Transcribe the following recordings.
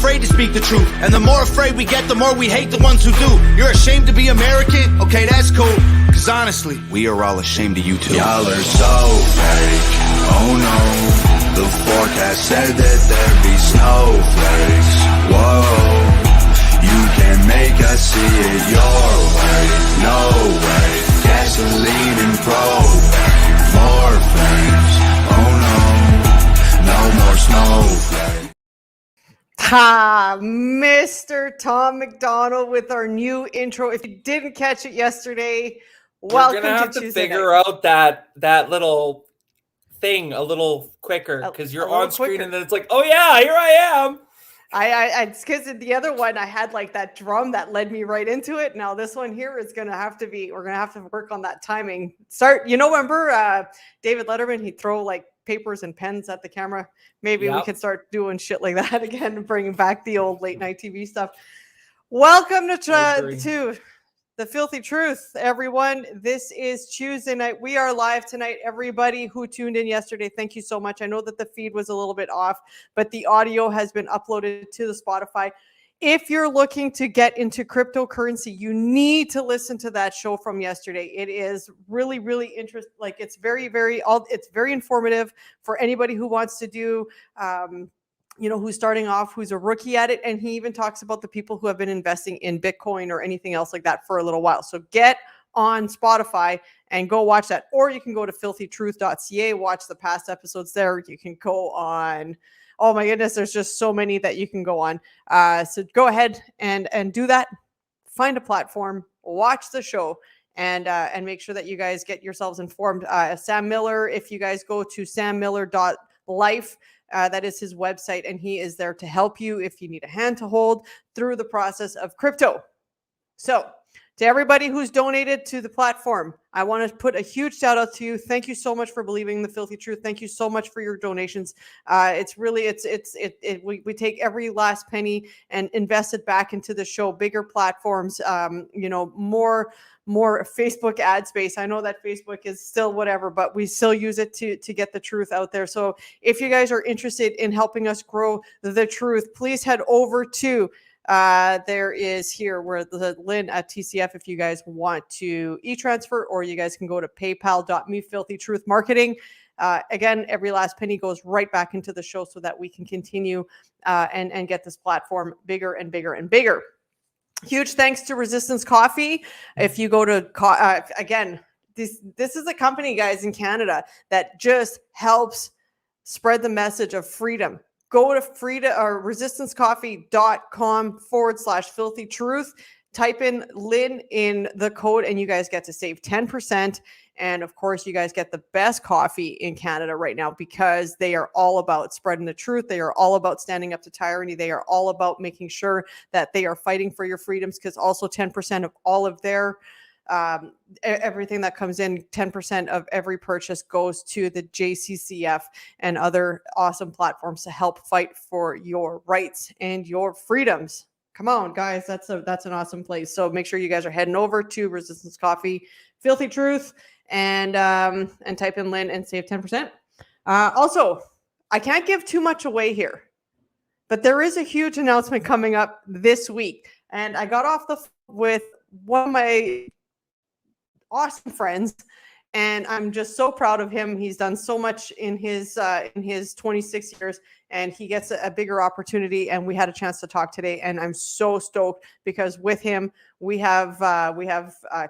afraid to speak the truth. And the more afraid we get, the more we hate the ones who do. You're ashamed to be American? Okay, that's cool. Cause honestly, we are all ashamed of you too. Y'all are so fake, oh no. The forecast said that there'd be snowflakes. Whoa, you can make us see it your way. No way, gasoline and propane. More flames, oh no. No more snowflakes. Ha, Mr. Tom McDonald with our new intro. If you didn't catch it yesterday, welcome We're gonna have to to Tuesday figure night. out that little thing a little quicker because you're on screen quicker. and then it's like, oh yeah, here I am. It's because the other one I had like that drum that led me right into it. Now this one here is gonna have to be. We're gonna have to work on that timing. Remember David Letterman? He'd throw like papers and pens at the camera. Maybe we could start doing shit like that again and bringing back the old late night TV stuff. Welcome to The Filthy Truth, everyone. This is Tuesday night. We are live tonight. Everybody who tuned in yesterday, thank you so much. I know that the feed was a little bit off, but the audio has been uploaded to the Spotify. If you're looking to get into cryptocurrency, you need to listen to that show from yesterday. It is really, really interesting. Like it's very, it's very informative for anybody who wants to do, who's starting off, who's a rookie at it. And he even talks about the people who have been investing in Bitcoin or anything else like that for a little while. So get on Spotify and go watch that. Or you can go to filthytruth.ca, watch the past episodes there. You can go on, oh my goodness, there's just so many that you can go on. So go ahead and do that. Find a platform, watch the show, and make sure that you guys get yourselves informed. Sam Miller, if you guys go to sammiller.life, that is his website, and he is there to help you if you need a hand to hold through the process of crypto. So to everybody who's donated to the platform, I want to put a huge shout out to you. Thank you so much for believing in the Filthy Truth. Thank you so much for your donations. It's really, we take every last penny and invest it back into the show, bigger platforms, more Facebook ad space. I know that Facebook is still whatever, but we still use it to get the truth out there. So if you guys are interested in helping us grow the truth, please head over to there is here where the Lynne at TCF if you guys want to e-transfer, or you guys can go to paypal.me Filthy Truth Marketing. Again, every last penny goes right back into the show so that we can continue and get this platform bigger and bigger and bigger. Huge thanks to Resistance Coffee. If you go to again, this is a company, guys, in Canada that just helps spread the message of freedom. Go to resistancecoffee.com/filthy truth. Type in Lynne in the code and you guys get to save 10%. And of course, you guys get the best coffee in Canada right now because they are all about spreading the truth. They are all about standing up to tyranny. They are all about making sure that they are fighting for your freedoms, because also 10% of all of their everything that comes in, 10% of every purchase goes to the JCCF and other awesome platforms to help fight for your rights and your freedoms. Come on, guys, that's an awesome place. So make sure you guys are heading over to Resistance Coffee, Filthy Truth, and type in Lynne and save 10%. Also, I can't give too much away here, but there is a huge announcement coming up this week, and I got off with one of my awesome friends, and I'm just so proud of him. He's done so much in his 26 years, and he gets a bigger opportunity. And we had a chance to talk today, and I'm so stoked because with him we have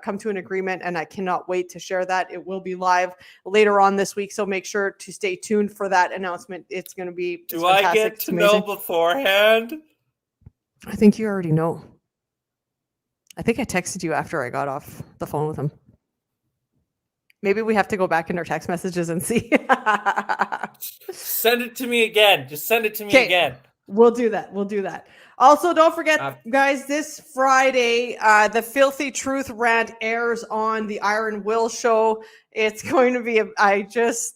come to an agreement, and I cannot wait to share that. It will be live later on this week, so make sure to stay tuned for that announcement. It's going to be Do I get to know beforehand? I think you already know. I think I texted you after I got off the phone with him. Maybe we have to go back in our text messages and see. Send it to me again. Just send it to me again. We'll do that. Also, don't forget, guys, this Friday, the Filthy Truth rant airs on the Iron Will show. It's going to be, this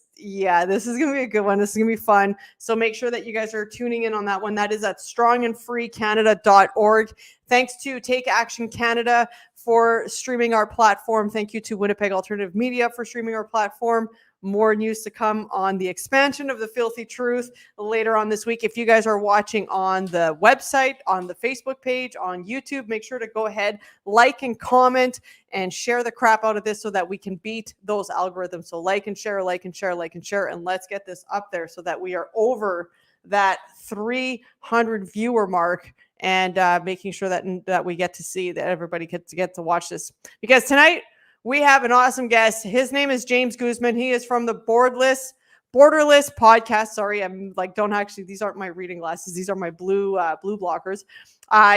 is going to be a good one. This is going to be fun. So make sure that you guys are tuning in on that one. That is at strongandfreecanada.org. Thanks to Take Action Canada for streaming our platform. Thank you to Winnipeg Alternative Media for streaming our platform. more news to come on the expansion of the Filthy Truth later on this week. If you guys are watching on the website, on the Facebook page, on YouTube, make sure to go ahead, like and comment and share the crap out of this so that we can beat those algorithms. So like and share, like and share, like and share, and let's get this up there so that we are over that 300 viewer mark, and making sure that we get to see that everybody gets to watch this, because tonight we have an awesome guest. His name is James Guzman. He is from the Borderless podcast. Sorry, I'm like, don't actually, these aren't my reading glasses. These are my blue blockers.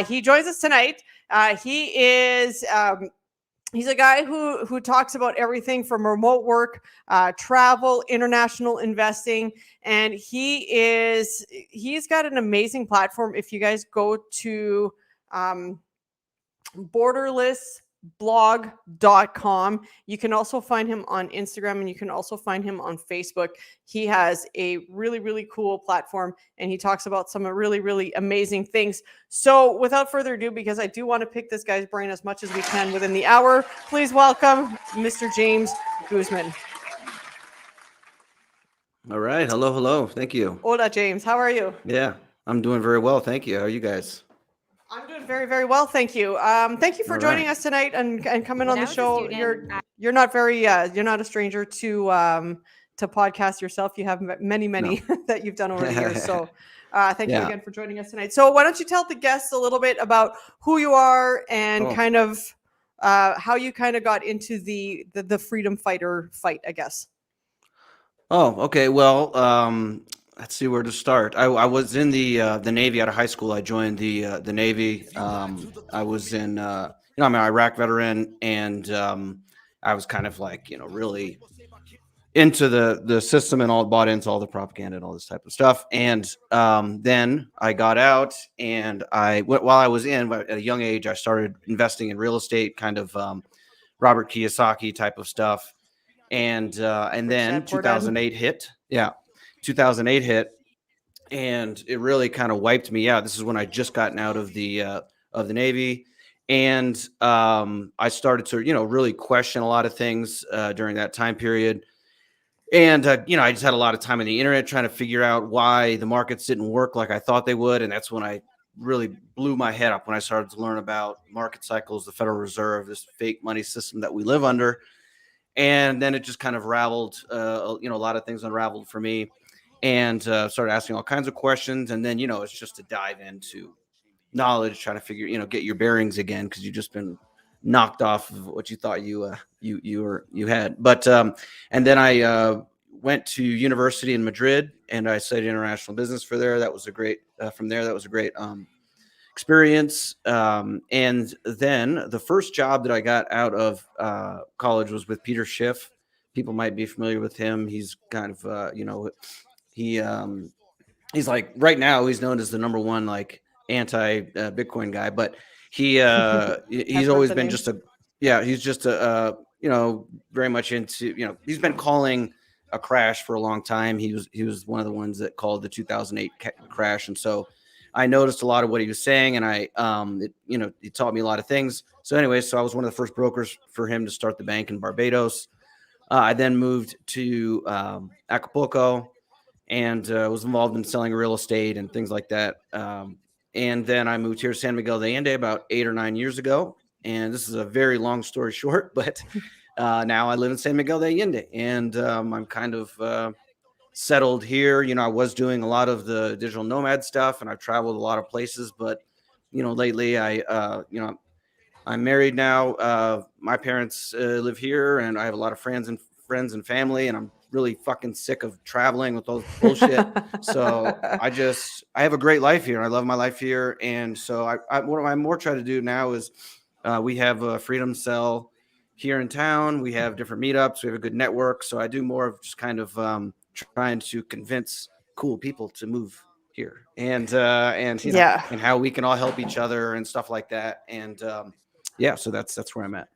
He joins us tonight. He is he's a guy who talks about everything from remote work, travel, international investing, and he's got an amazing platform. If you guys go to borderlessblog.com, you can also find him on Instagram, and you can also find him on Facebook. He has a really, really cool platform, and he talks about some really, really amazing things. So without further ado, because I do want to pick this guy's brain as much as we can within the hour, please welcome Mr. James Guzman. All right. Hello. Thank you. Hola, James. How are you? Yeah, I'm doing very well. Thank you. How are you guys? I'm doing very, very well, thank you. Thank you for joining us tonight and coming on the show. You're not a stranger to podcast yourself. You have many that you've done over the years. So thank you again for joining us tonight. So why don't you tell the guests a little bit about who you are and kind of how you kind of got into the freedom fighter fight, I guess. Oh, okay. Well, let's see where to start. I was in the Navy out of high school. I joined the Navy. I was in, I'm an Iraq veteran, and I was kind of like, really into the system and all, bought into all the propaganda and all this type of stuff. And then I got out, and while I was in, at a young age, I started investing in real estate, kind of Robert Kiyosaki type of stuff. And then 2008 hit. Yeah. 2008 hit, and it really kind of wiped me out. This is when I just gotten out of the Navy, and I started to really question a lot of things during that time period. And I just had a lot of time on the internet trying to figure out why the markets didn't work like I thought they would, and that's when I really blew my head up when I started to learn about market cycles, the Federal Reserve, this fake money system that we live under. And then it just kind of raveled, a lot of things unraveled for me. And started asking all kinds of questions. And then, it's just to dive into knowledge, trying to figure, get your bearings again, because you've just been knocked off of what you thought you had. But and then I went to university in Madrid, and I studied international business that was a great experience. And then the first job that I got out of college was with Peter Schiff. People might be familiar with him. He's kind of, he's like, right now he's known as the number one like anti Bitcoin guy, but he's always been he's just very much into, he's been calling a crash for a long time. He was one of the ones that called the 2008 crash. And so I noticed a lot of what he was saying, and he taught me a lot of things. So anyway, I was one of the first brokers for him to start the bank in Barbados. I then moved to Acapulco, and was involved in selling real estate and things like that. And then I moved here to San Miguel de Allende about 8 or 9 years ago. And this is a very long story short, but now I live in San Miguel de Allende, and I'm kind of settled here. I was doing a lot of the digital nomad stuff, and I've traveled a lot of places, but lately I'm married now. My parents live here, and I have a lot of friends and family, and I'm really fucking sick of traveling with all this bullshit. So I have a great life here. I love my life here. And so what I'm more trying to do now is we have a Freedom Cell here in town. We have different meetups. We have a good network. So I do more of just kind of trying to convince cool people to move here, and how we can all help each other and stuff like that. And so that's where I'm at.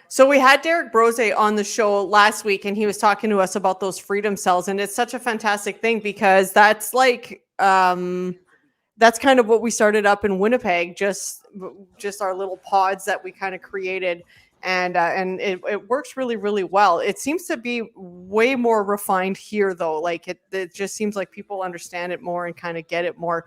So we had Derek Brose on the show last week, and he was talking to us about those freedom cells, and it's such a fantastic thing, because that's like that's kind of what we started up in Winnipeg, just our little pods that we kind of created. and it works really, really well. It seems to be way more refined here, though. Like it just seems like people understand it more and kind of get it more.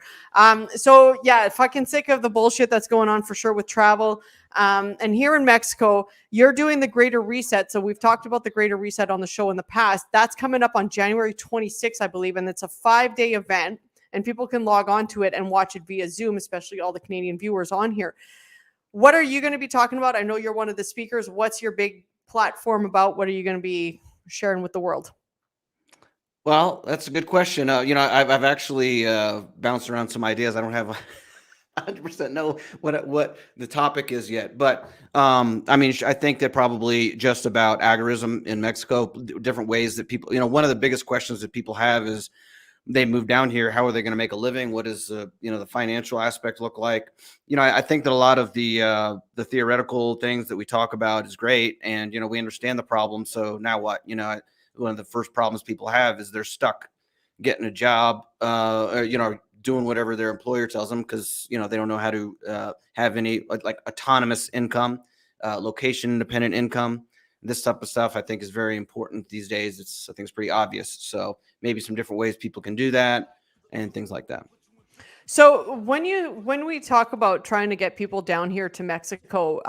So yeah, fucking sick of the bullshit that's going on for sure with travel. And here in Mexico, you're doing the Greater Reset. So we've talked about the Greater Reset on the show in the past. That's coming up on January 26th, I believe, and it's a 5-day event. And people can log on to it and watch it via Zoom, especially all the Canadian viewers on here. What are you going to be talking about? I know you're one of the speakers. What's your big platform about? What are you going to be sharing with the world? Well, that's a good question. I've actually bounced around some ideas. I don't have 100% know what the topic is yet, but I think that probably just about agorism in Mexico, different ways that people, one of the biggest questions that people have is, they moved down here. How are they going to make a living? What does the financial aspect look like? I think that a lot of the theoretical things that we talk about is great, and we understand the problem. So now what? One of the first problems people have is they're stuck getting a job, doing whatever their employer tells them, because they don't know how to have any like autonomous income, location independent income. This type of stuff I think is very important these days. I think it's pretty obvious. So maybe some different ways people can do that and things like that. So when we talk about trying to get people down here to Mexico,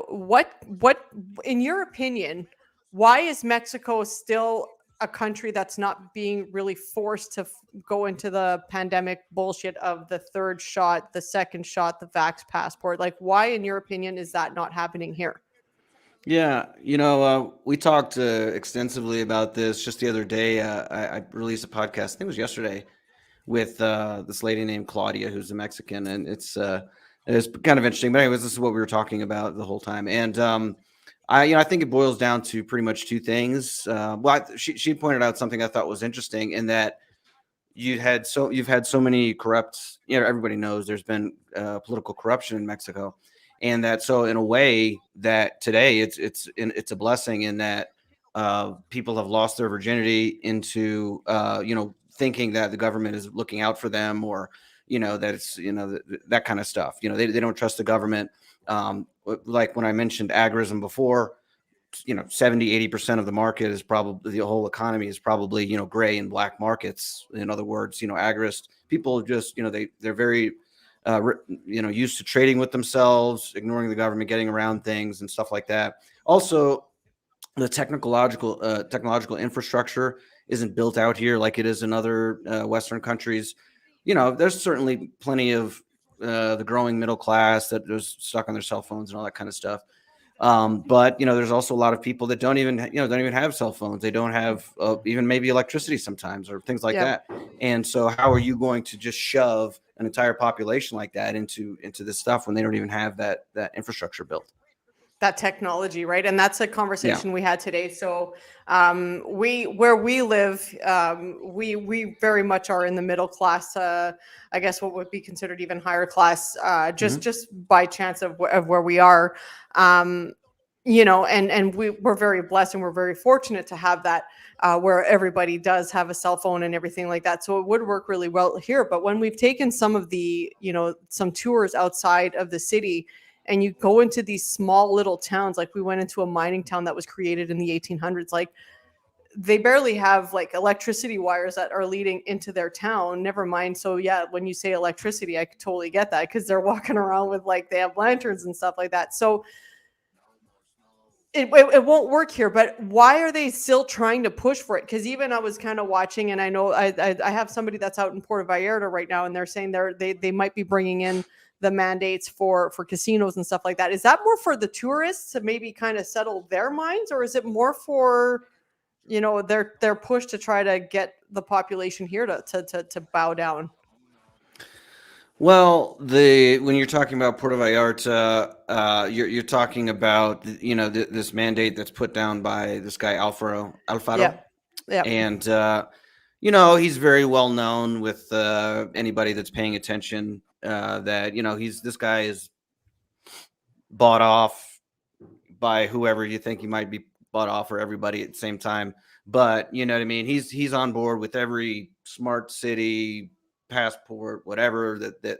what in your opinion, why is Mexico still a country that's not being really forced to go into the pandemic bullshit of the third shot, the second shot, the vax passport? Like, why, in your opinion, is that not happening here? Yeah, we talked extensively about this just the other day. I released a podcast, I think it was yesterday, with this lady named Claudia, who's a Mexican, and it's kind of interesting. But anyways, this is what we were talking about the whole time, and I think it boils down to pretty much two things. She pointed out something I thought was interesting, in that you've had so many corrupt. Everybody knows there's been political corruption in Mexico. And that, so in a way, that today it's a blessing in that people have lost their virginity into thinking that the government is looking out for them, or that it's that kind of stuff. They don't trust the government. Like when I mentioned agorism before, 70-80% of the market is probably, the whole economy is probably gray and black markets. In other words, agorist people just they're very used to trading with themselves, ignoring the government, getting around things and stuff like that. Also, the technological infrastructure isn't built out here like it is in other Western countries. There's certainly plenty of the growing middle class that is stuck on their cell phones and all that kind of stuff. But there's also a lot of people that don't even have cell phones. They don't have even maybe electricity sometimes, or things like that. And so how are you going to just shove an entire population like that into this stuff when they don't even have that infrastructure built? That technology, right? And that's a conversation we had today. So where we live, we very much are in the middle class, I guess what would be considered even higher class, just by chance of where we are. And we're very blessed, and we're very fortunate to have that, where everybody does have a cell phone and everything like that. So it would work really well here. But when we've taken some of the, some tours outside of the city, and you go into these small little towns, like we went into a mining town that was created in the 1800s, like they barely have like electricity wires that are leading into their town, never mind. So yeah, when you say electricity, I totally get that, because they're walking around with they have lanterns and stuff like that. So it won't work here. But why are they still trying to push for it? Because even I was kind of watching, and I know I have somebody that's out in Puerto Vallarta right now, and they're saying they might be bringing in the mandates for casinos and stuff like that. Is that more for the tourists to maybe kind of settle their minds, or is it more for their push to try to get the population here to bow down? Well, when you're talking about Puerto Vallarta, you're talking about this mandate that's put down by this guy Alfaro. Yeah. And he's very well known with anybody that's paying attention. That this guy is bought off by whoever you think he might be bought off, or everybody at the same time. But you know what I mean? He's on board with every smart city passport, whatever that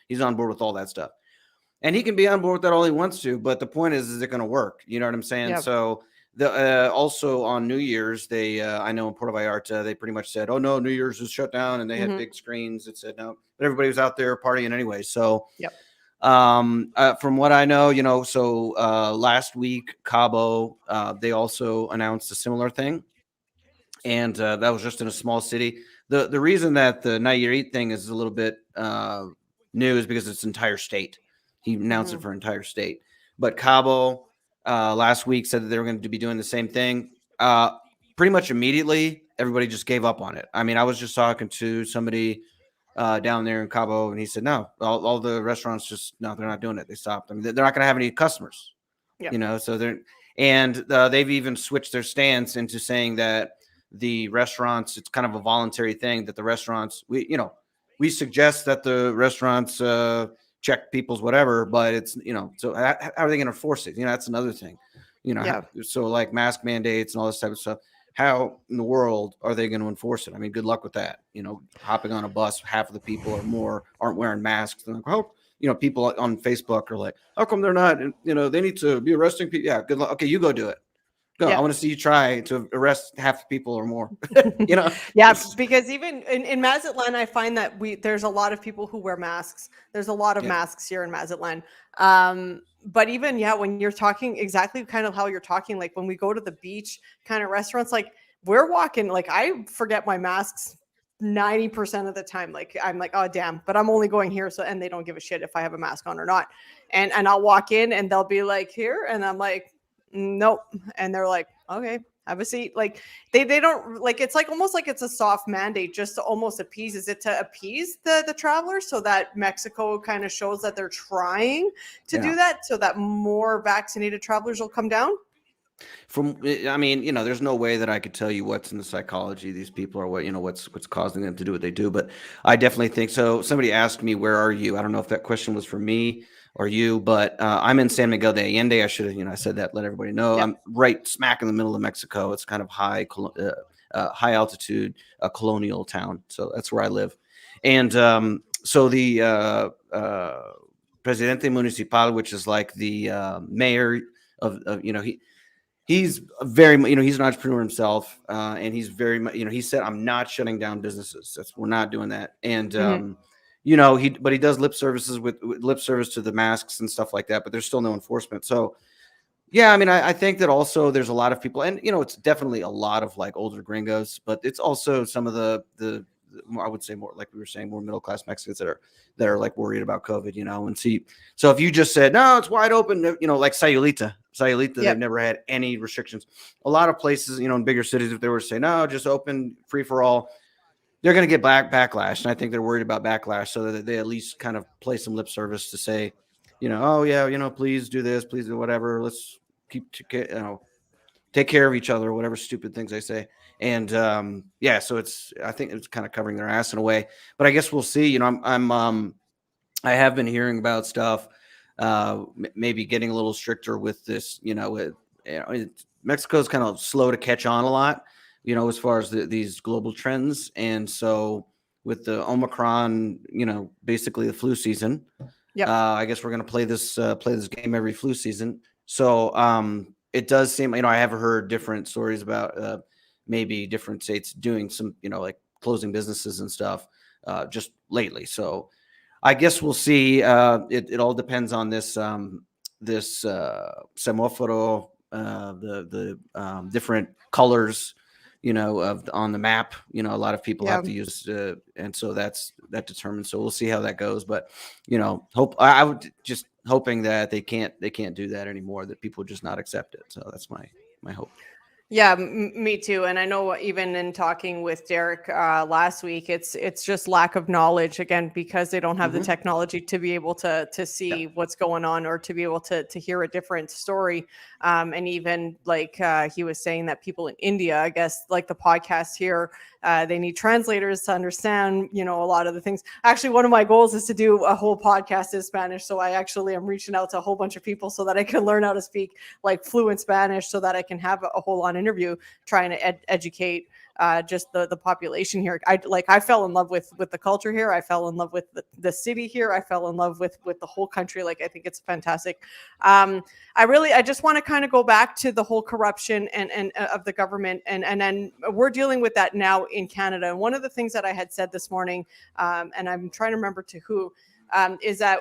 he's on board with all that stuff. And he can be on board with that all he wants to, but the point is it going to work? You know what I'm saying? Yep. So the also on New Year's, they I know in Puerto Vallarta, they pretty much said, "Oh no, New Year's is shut down," and they had big screens that said no, but everybody was out there partying anyway. So Yep. From what I know, so last week Cabo, they also announced a similar thing, and that was just in a small city. The reason that the Nayarit thing is a little bit new is because it's entire state. He announced it for entire state. But Cabo last week said that they were going to be doing the same thing. Pretty much immediately, everybody just gave up on it. I mean, I was just talking to somebody down there in Cabo, and he said, no, all the restaurants just, no, they're not doing it. They stopped. I mean, they're not going to have any customers, so they've even switched their stance into saying that the restaurants, it's kind of a voluntary thing that the restaurants, we suggest that the restaurants check people's whatever, but it's, so how are they going to force it? That's another thing, so like mask mandates and all this type of stuff. How in the world are they going to enforce it? I mean, good luck with that. Hopping on a bus, half of the people or more aren't wearing masks. And like, people on Facebook are like, how come they're not? And, they need to be arresting people. Yeah, good luck. Okay, you go do it. Go. Yeah. I want to see you try to arrest half the people or more. Yeah, because even in Mazatlan, I find that there's a lot of people who wear masks. There's a lot of masks here in Mazatlan. But even, when you're talking exactly kind of how you're talking, like when we go to the beach kind of restaurants, like we're walking, like I forget my masks 90% of the time. Like I'm like, oh damn, but I'm only going here. So, and they don't give a shit if I have a mask on or not. And I'll walk in and they'll be like here. And I'm like, nope. And they're like, okay, have a seat. Like they don't like, it's like almost like it's a soft mandate just to almost appease. Is it to appease the travelers so that Mexico kind of shows that they're trying to do that so that more vaccinated travelers will come down? There's no way that I could tell you what's in the psychology of these people or what's causing them to do what they do. But I definitely think so. Somebody asked me, where are you? I don't know if that question was for me or you, but I'm in San Miguel de Allende. I should have, I said that, let everybody know. I'm right smack in the middle of Mexico. It's kind of high altitude, colonial town. So that's where I live. And so the Presidente Municipal, which is like the mayor of he's very, he's an entrepreneur himself, and he's very much, he said, I'm not shutting down businesses. We're not doing that. And but he does lip service to the masks and stuff like that, but there's still no enforcement. So I think that also there's a lot of people, and it's definitely a lot of like older gringos, but it's also some of the I would say more, like we were saying, more middle class Mexicans that are like worried about COVID, and see. So if you just said no, it's wide open, like Sayulita, they've never had any restrictions. A lot of places, in bigger cities, if they were to say no, just open, free for all, they're going to get backlash. And I think they're worried about backlash, so that they at least kind of play some lip service to say, oh yeah, please do this, please do whatever. Let's take care of each other, whatever stupid things they say. And so I think it's kind of covering their ass in a way. But I guess we'll see. I have been hearing about stuff, maybe getting a little stricter with this. Mexico's kind of slow to catch on a lot, as far as these global trends. And so with the Omicron, basically the flu season. I guess we're going to play this game every flu season. So it does seem, I have heard different stories about maybe different states doing some, like closing businesses and stuff just lately. So I guess we'll see. It all depends on this semáforo, the different colors, on the map. A lot of people have to use, and so that determines. So we'll see how that goes. But I would just hoping that they can't do that anymore. That people just not accept it. So that's my hope. Yeah, me too. And I know even in talking with Derek last week, it's just lack of knowledge, again, because they don't have the technology to be able to see what's going on or to be able to hear a different story. And even like he was saying that people in India, I guess, like the podcast here, they need translators to understand, a lot of the things. Actually, one of my goals is to do a whole podcast in Spanish. So I actually am reaching out to a whole bunch of people so that I can learn how to speak like fluent Spanish so that I can have a whole on interview trying to educate just the population here. I fell in love with the culture here. I fell in love with the city here. I fell in love with the whole country. Like, I think it's fantastic. I just want to kind of go back to the whole corruption and of the government, and then we're dealing with that now in Canada. And one of the things that I had said this morning, and I'm trying to remember to who, is that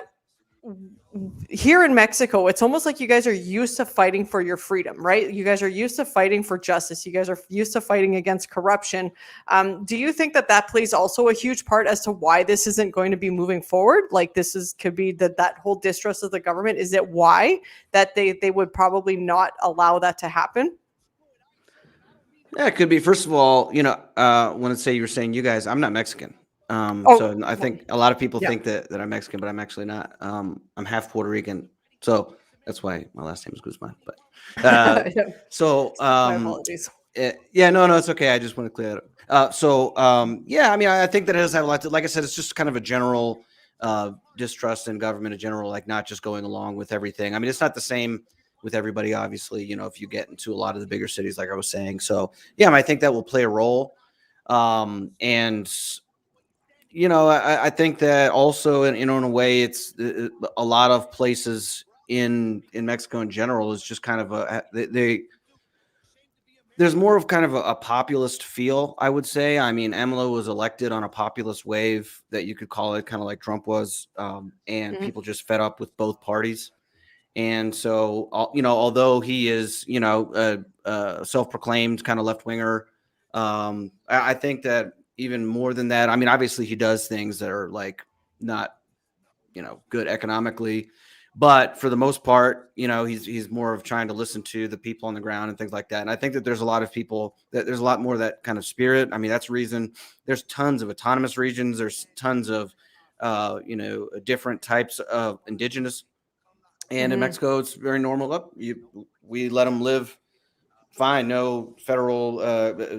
here in Mexico, it's almost like you guys are used to fighting for your freedom, right? You guys are used to fighting for justice. You guys are used to fighting against corruption. Do you think that plays also a huge part as to why this isn't going to be moving forward? Like, could be that whole distrust of the government. Is it why that they would probably not allow that to happen? Yeah, it could be. First of all, when I say you're saying you guys, I'm not Mexican. So I think a lot of people think that I'm Mexican, but I'm actually not. I'm half Puerto Rican, so that's why my last name is Guzman. But my apologies. No, it's okay. I just want to clear that up. I mean, I think that it does have a lot to. Like I said, it's just kind of a general distrust in government in general, like not just going along with everything. I mean, it's not the same with everybody, obviously. If you get into a lot of the bigger cities, like I was saying. So I mean, I think that will play a role, and. I think that also, in a way, it's a lot of places in Mexico in general is just kind of there's more of kind of a populist feel, I would say. I mean, AMLO was elected on a populist wave that you could call it, kind of like Trump was, and people just fed up with both parties. And so, although he is, a self-proclaimed kind of left-winger, I think that even more than that, I mean, obviously he does things that are like not, good economically, but for the most part, he's more of trying to listen to the people on the ground and things like that. And I think that there's a lot of people there's a lot more of that kind of spirit. I mean, that's the reason there's tons of autonomous regions. There's tons of, different types of indigenous. And in Mexico, it's very normal. We let them live fine. No federal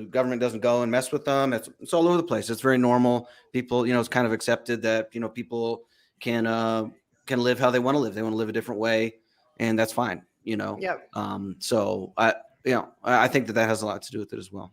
government doesn't go and mess with them. It's all over the place. It's very normal. People, it's kind of accepted that, people can live how they want to live. They want to live a different way, and that's fine, Yep. So I think that has a lot to do with it as well.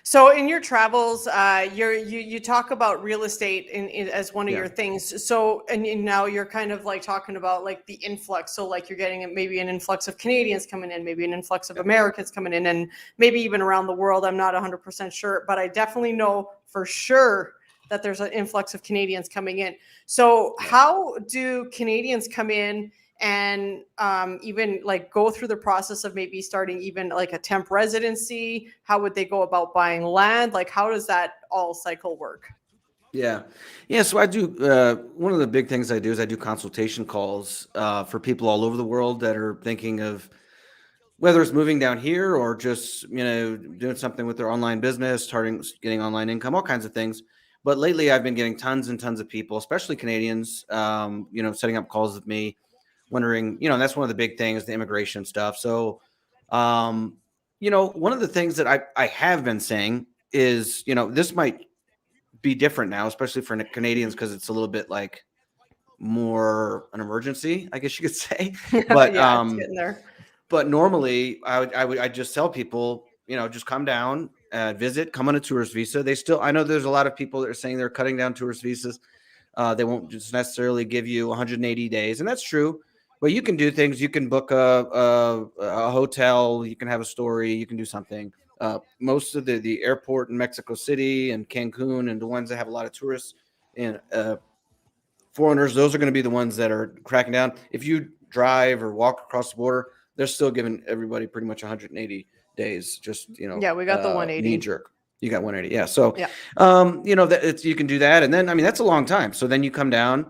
So in your travels, you talk about real estate as one of your things. So, and now you're kind of like talking about like the influx. So like you're getting maybe an influx of Canadians coming in, maybe an influx of Americans coming in, and maybe even around the world. I'm not 100% sure, but I definitely know for sure that there's an influx of Canadians coming in. So how do Canadians come in and even like go through the process of maybe starting even like a temp residency? How would they go about buying land? Like, how does that all cycle work? Yeah. So I do, one of the big things I do is I do consultation calls for people all over the world that are thinking of whether it's moving down here or just, doing something with their online business, getting online income, all kinds of things. But lately I've been getting tons and tons of people, especially Canadians, setting up calls with me, wondering, that's one of the big things, the immigration stuff. So, one of the things that I have been saying is, this might be different now, especially for Canadians, because it's a little bit like more an emergency, I guess you could say. But it's getting there. But normally I'd just tell people, just come down, visit, come on a tourist visa. I know there's a lot of people that are saying they're cutting down tourist visas. They won't just necessarily give you 180 days, and that's true. But you can do things. You can book a hotel. You can have a story. You can do something. Most of the airport in Mexico City and Cancun and the ones that have a lot of tourists and foreigners, those are going to be the ones that are cracking down. If you drive or walk across the border, they're still giving everybody pretty much 180 days. Just, we got the 180 knee jerk. You got 180. Yeah. So, you can do that. And then, I mean, that's a long time. So then you come down,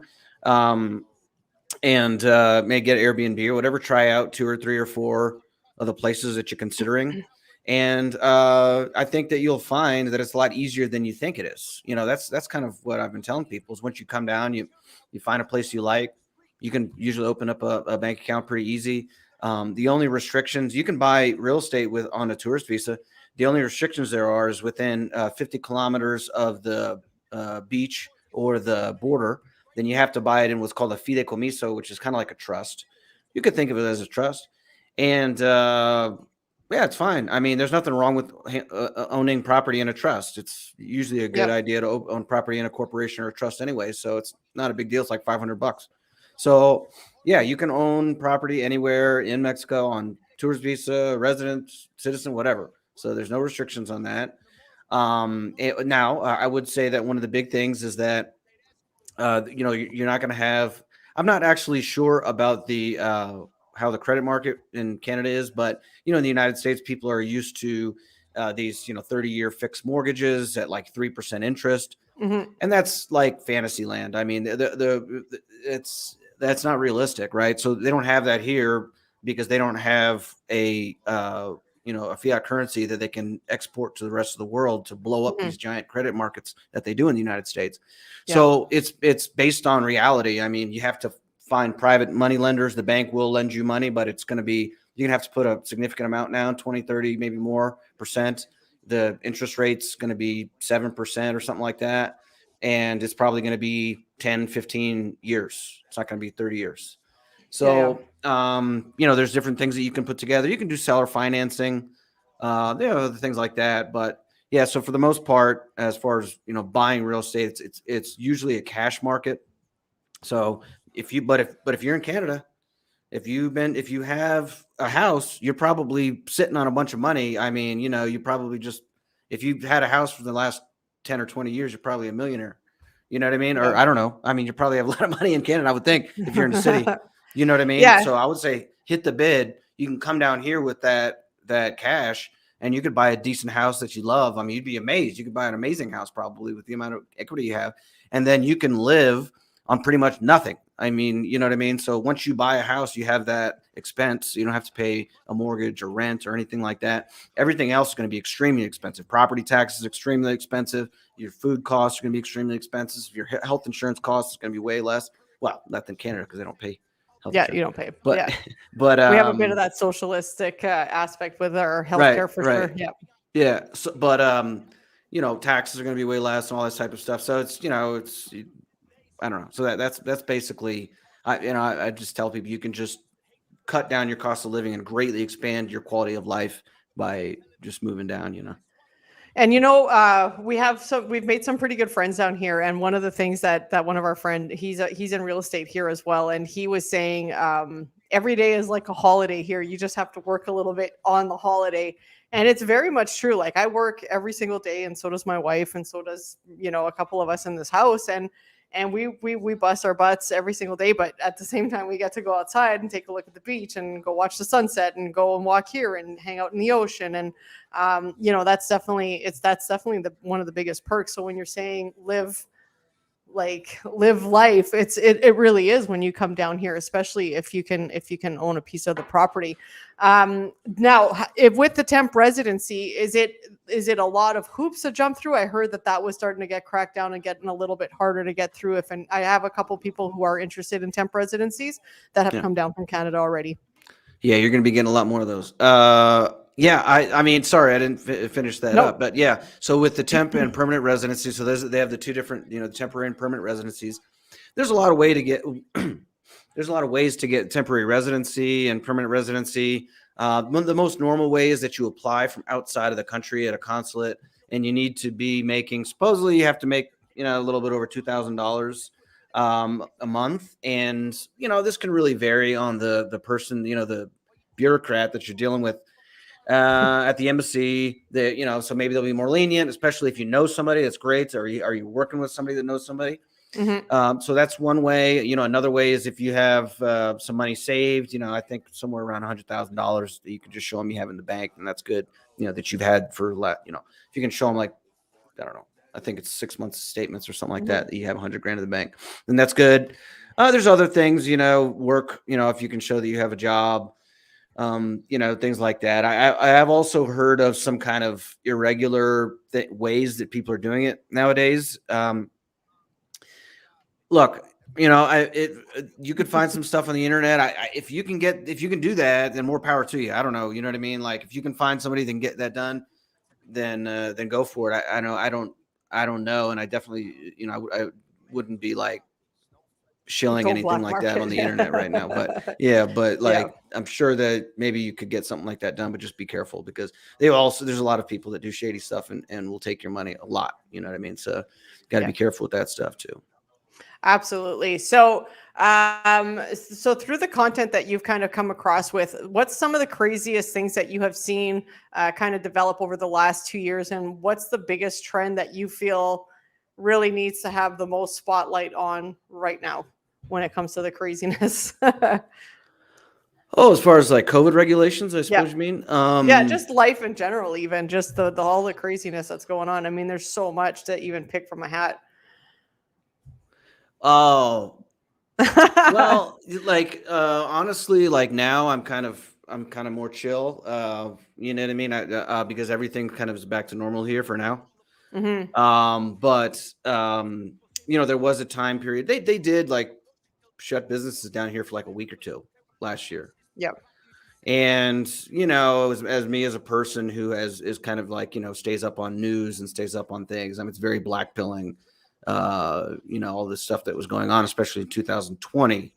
and may get Airbnb or whatever, try out 2 or 3 or 4 of the places that you're considering. And I think that you'll find that it's a lot easier than you think it is. That's kind of what I've been telling people is once you come down, you find a place you like, you can usually open up a bank account pretty easy. The only restrictions, you can buy real estate on a tourist visa. The only restrictions there are is within 50 kilometers of the beach or the border. Then you have to buy it in what's called a fideicomiso, which is kind of like a trust. You could think of it as a trust. And Yeah, it's fine. I mean, there's nothing wrong with owning property in a trust. It's usually a good idea to own property in a corporation or a trust anyway. So it's not a big deal. It's like $500. So yeah, you can own property anywhere in Mexico on tourist visa, resident, citizen, whatever. So there's no restrictions on that. Now, I would say that one of the big things is that you're not going to have. I'm not actually sure about the how the credit market in Canada is, but in the United States, people are used to these 30-year fixed mortgages at like 3% interest, and that's like fantasy land. I mean, that's not realistic, right? So they don't have that here because they don't have a a fiat currency that they can export to the rest of the world to blow up these giant credit markets that they do in the United States. Yeah. So it's based on reality. I mean, you have to find private money lenders. The bank will lend you money, but it's going to be, you're going to have to put a significant amount down, 20, 30, maybe more %. The interest rate's going to be 7% or something like that. And it's probably going to be 10, 15 years. It's not going to be 30 years. So, there's different things that you can put together. You can do seller financing, other things like that. But yeah, so for the most part, as far as, buying real estate, it's usually a cash market. So if you're in Canada, if you have a house, you're probably sitting on a bunch of money. I mean, you probably if you've had a house for the last 10 or 20 years, you're probably a millionaire. You know what I mean? Or I don't know. I mean, you probably have a lot of money in Canada, I would think, if you're in the city. You know what I mean? Yeah. So I would say hit the bid. You can come down here with that cash and you could buy a decent house that you love. I mean, you'd be amazed. You could buy an amazing house probably with the amount of equity you have. And then you can live on pretty much nothing. I mean, you know what I mean? So once you buy a house, you have that expense. You don't have to pay a mortgage or rent or anything like that. Everything else is going to be extremely expensive. Property taxes extremely expensive. Your food costs are going to be extremely expensive. Your health insurance costs is going to be way less. Well, not in Canada because they don't pay. Yeah, you don't pay. But yeah. but we have a bit of that socialistic aspect with our healthcare for sure. Yeah. Yeah. So, but taxes are going to be way less and all this type of stuff. So it's I don't know. So that's basically I just tell people you can just cut down your cost of living and greatly expand your quality of life by just moving down. And we've made some pretty good friends down here. And one of the things that one of our friend, he's in real estate here as well. And he was saying every day is like a holiday here. You just have to work a little bit on the holiday. And it's very much true. Like I work every single day and so does my wife. And so does, a couple of us in this house. And we bust our butts every single day, but at the same time, we get to go outside and take a look at the beach and go watch the sunset and go and walk here and hang out in the ocean. And, that's definitely one of the biggest perks. So when you're saying live life, it really is when you come down here, especially if you can own a piece of the property. Now, with the temp residency, is it a lot of hoops to jump through? I heard that was starting to get cracked down and getting a little bit harder to get through. And I have a couple people who are interested in temp residencies that have come down from Canada already. Yeah, you're going to be getting a lot more of those. Yeah, I mean, sorry, I didn't finish that up, but yeah. So with the temp and permanent residency, so they have the two different, temporary and permanent residencies. There's a lot of ways to get temporary residency and permanent residency. The most normal way is that you apply from outside of the country at a consulate, and you need to be making. Supposedly, you have to make a little bit over $2,000 a month, and this can really vary on the person, the bureaucrat that you're dealing with. At the embassy, so maybe they'll be more lenient, especially if you know somebody. That's great. Are you working with somebody that knows somebody? Mm-hmm. So that's one way. Another way is if you have some money saved. I think somewhere around $100,000 that you can just show them you have in the bank, and that's good. that you've had for if you can show them like I don't know, I think it's 6 months statements or something like that you have $100,000 in the bank, then that's good. There's other things, work. If you can show that you have a job. Things like that. I have also heard of some kind of irregular ways that people are doing it nowadays. Look, you could find some stuff on the internet. If you can do that, then more power to you. I don't know. You know what I mean? Like if you can find somebody that can get that done, then go for it. I don't know. And I definitely, I wouldn't be like, shilling Go anything black like that on market. the internet right now. But yeah, but Yeah. like I'm sure that maybe you could get something like that done, but just be careful because there's a lot of people that do shady stuff and will take your money a lot. You know what I mean? So got to be careful with that stuff too. Absolutely. So, so through the content that you've kind of come across with, what's some of the craziest things that you have seen kind of develop over the last 2 years, and what's the biggest trend that you feel really needs to have the most spotlight on right now when it comes to the craziness? Oh, as far as like COVID regulations, I Yeah. suppose you mean? Yeah, just life in general, even just the all the craziness that's going on. I mean, there's so much to even pick from a hat. Oh, well, like honestly, like now I'm kind of more chill. You know what I mean? Because everything kind of is back to normal here for now. Hmm. But there was a time period they did like shut businesses down here for like a week or two last year. Yep. And as me as a person who is kind of like stays up on news and stays up on things. I mean, it's very black pilling. All this stuff that was going on, especially in 2020.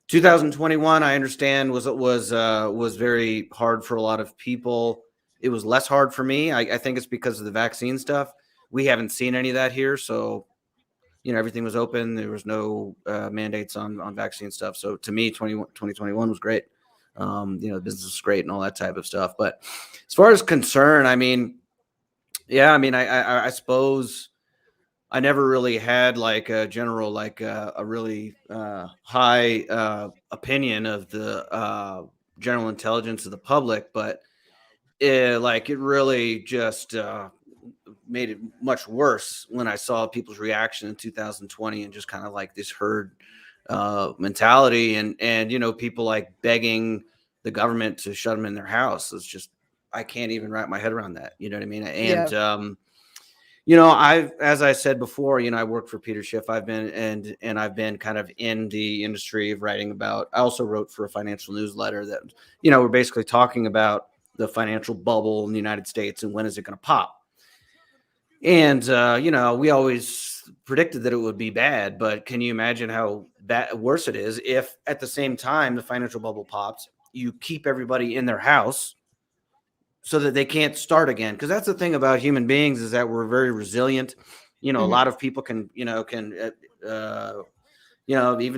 2021, I understand was very hard for a lot of people. It was less hard for me. I think it's because of the vaccine stuff. We haven't seen any of that here, so everything was open. There was no mandates on vaccine stuff. So to me, 2021 was great. The business was great and all that type of stuff. But as far as concern, I mean, yeah, I mean, I suppose I never really had like a general, like a really high opinion of the general intelligence of the public, but it really just made it much worse when I saw people's reaction in 2020 and just kind of like this herd mentality and people like begging the government to shut them in their house. It's just, I can't even wrap my head around that. You know what I mean? And, Yeah. as I said before, I worked for Peter Schiff. I've been kind of in the industry of writing about, I also wrote for a financial newsletter that, we're basically talking about the financial bubble in the United States and when is it going to pop? And, we always predicted that it would be bad, but can you imagine how worse it is if at the same time the financial bubble pops, you keep everybody in their house so that they can't start again? Because that's the thing about human beings is that we're very resilient. A lot of people can even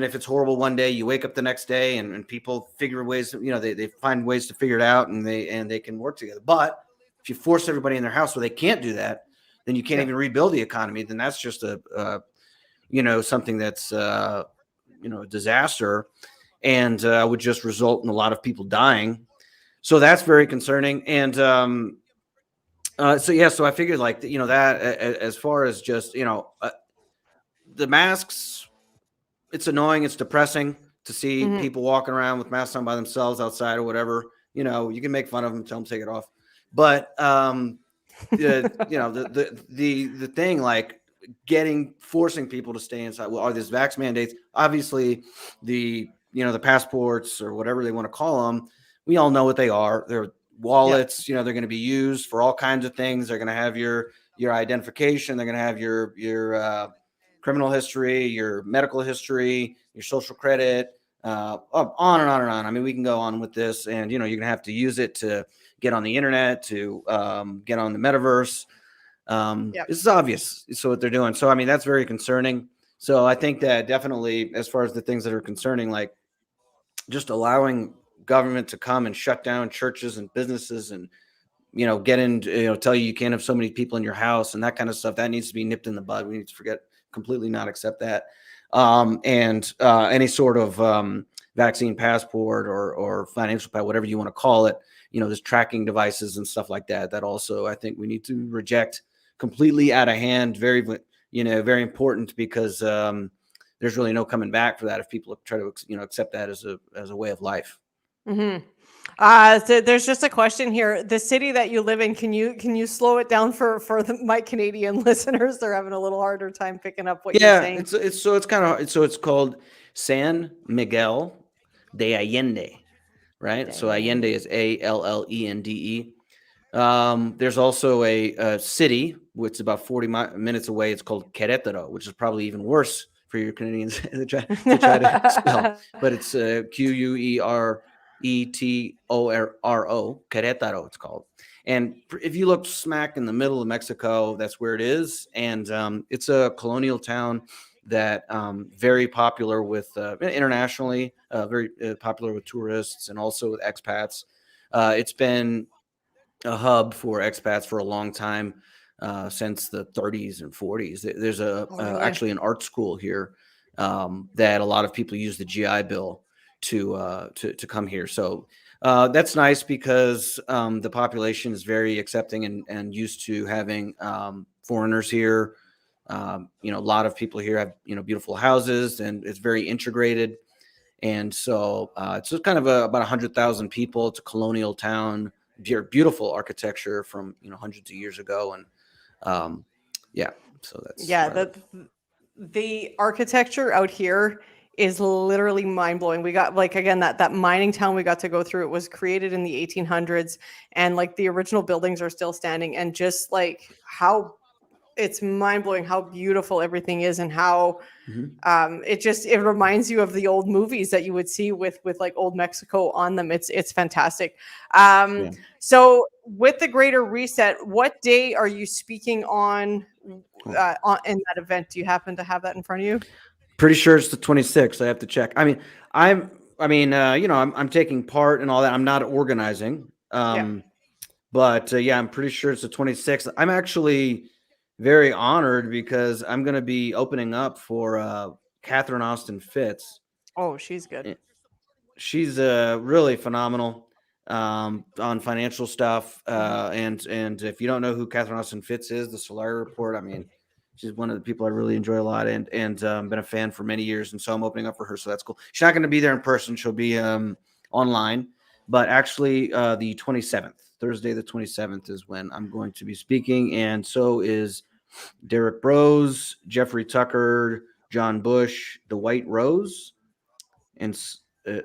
if it's horrible one day, you wake up the next day and people figure ways, they find ways to figure it out and they can work together. But if you force everybody in their house where they can't do that, then you can't even rebuild the economy. Then that's just something that's, a disaster and would just result in a lot of people dying. So that's very concerning. And so I figured like, that as far as just, the masks, it's annoying. It's depressing to see people walking around with masks on by themselves outside or whatever. You can make fun of them, tell them to take it off. But, the thing like forcing people to stay inside. Well, are these vax mandates? Obviously the passports or whatever they want to call them. We all know what they are. They're wallets, they're going to be used for all kinds of things. They're going to have your identification. They're going to have your criminal history, your medical history, your social credit, on and on and on. I mean, we can go on with this and, you're going to have to use it to get on the internet, to get on the metaverse. This is obvious. So what they're doing. So, I mean, that's very concerning. So I think that definitely as far as the things that are concerning, like just allowing government to come and shut down churches and businesses and, get in, tell you can't have so many people in your house and that kind of stuff, that needs to be nipped in the bud. We need to completely not accept that. And any sort of vaccine passport or financial passport, whatever you want to call it, there's tracking devices and stuff like that. That also, I think we need to reject completely out of hand. Very, very important because there's really no coming back for that if people try to, accept that as a way of life. Mm-hmm. So there's just a question here. The city that you live in, can you slow it down for my Canadian listeners? They're having a little harder time picking up what you're saying. It's called San Miguel de Allende, right? So Allende is Allende. There's also a city which is about 40 minutes away. It's called Querétaro, which is probably even worse for your Canadians to try to spell, but it's Queretoro, Querétaro, it's called. And if you look smack in the middle of Mexico, that's where it is. And it's a colonial town that very popular with internationally, very popular with tourists and also with expats. It's been a hub for expats for a long time, since the 30s and 40s. There's actually an art school here that a lot of people use the GI Bill to come here. So that's nice because the population is very accepting and used to having foreigners here. A lot of people here have beautiful houses, and it's very integrated. And so it's just kind of about 100,000 people. It's a colonial town, beautiful architecture from hundreds of years ago, and so that's the architecture out here is literally mind-blowing. We got again that mining town we got to go through. It was created in the 1800s, and the original buildings are still standing, and just how it's mind-blowing how beautiful everything is, and how it reminds you of the old movies that you would see with old Mexico on them. It's fantastic. So with the Greater Reset, what day are you speaking on in that event? Do you happen to have that in front of you? Pretty sure it's the 26th. I have to check. I'm taking part and all that. I'm not organizing. But I'm pretty sure it's the 26th. I'm actually very honored because I'm going to be opening up for Catherine Austin Fitz. Oh, she's good. She's really phenomenal on financial stuff. And if you don't know who Catherine Austin Fitz is, the Solari Report, she's one of the people I really enjoy a lot, and been a fan for many years. And so I'm opening up for her. So that's cool. She's not going to be there in person. She'll be online. But actually, the 27th, Thursday the 27th, is when I'm going to be speaking. And so is Derek Brose, Jeffrey Tucker, John Bush, the White Rose, and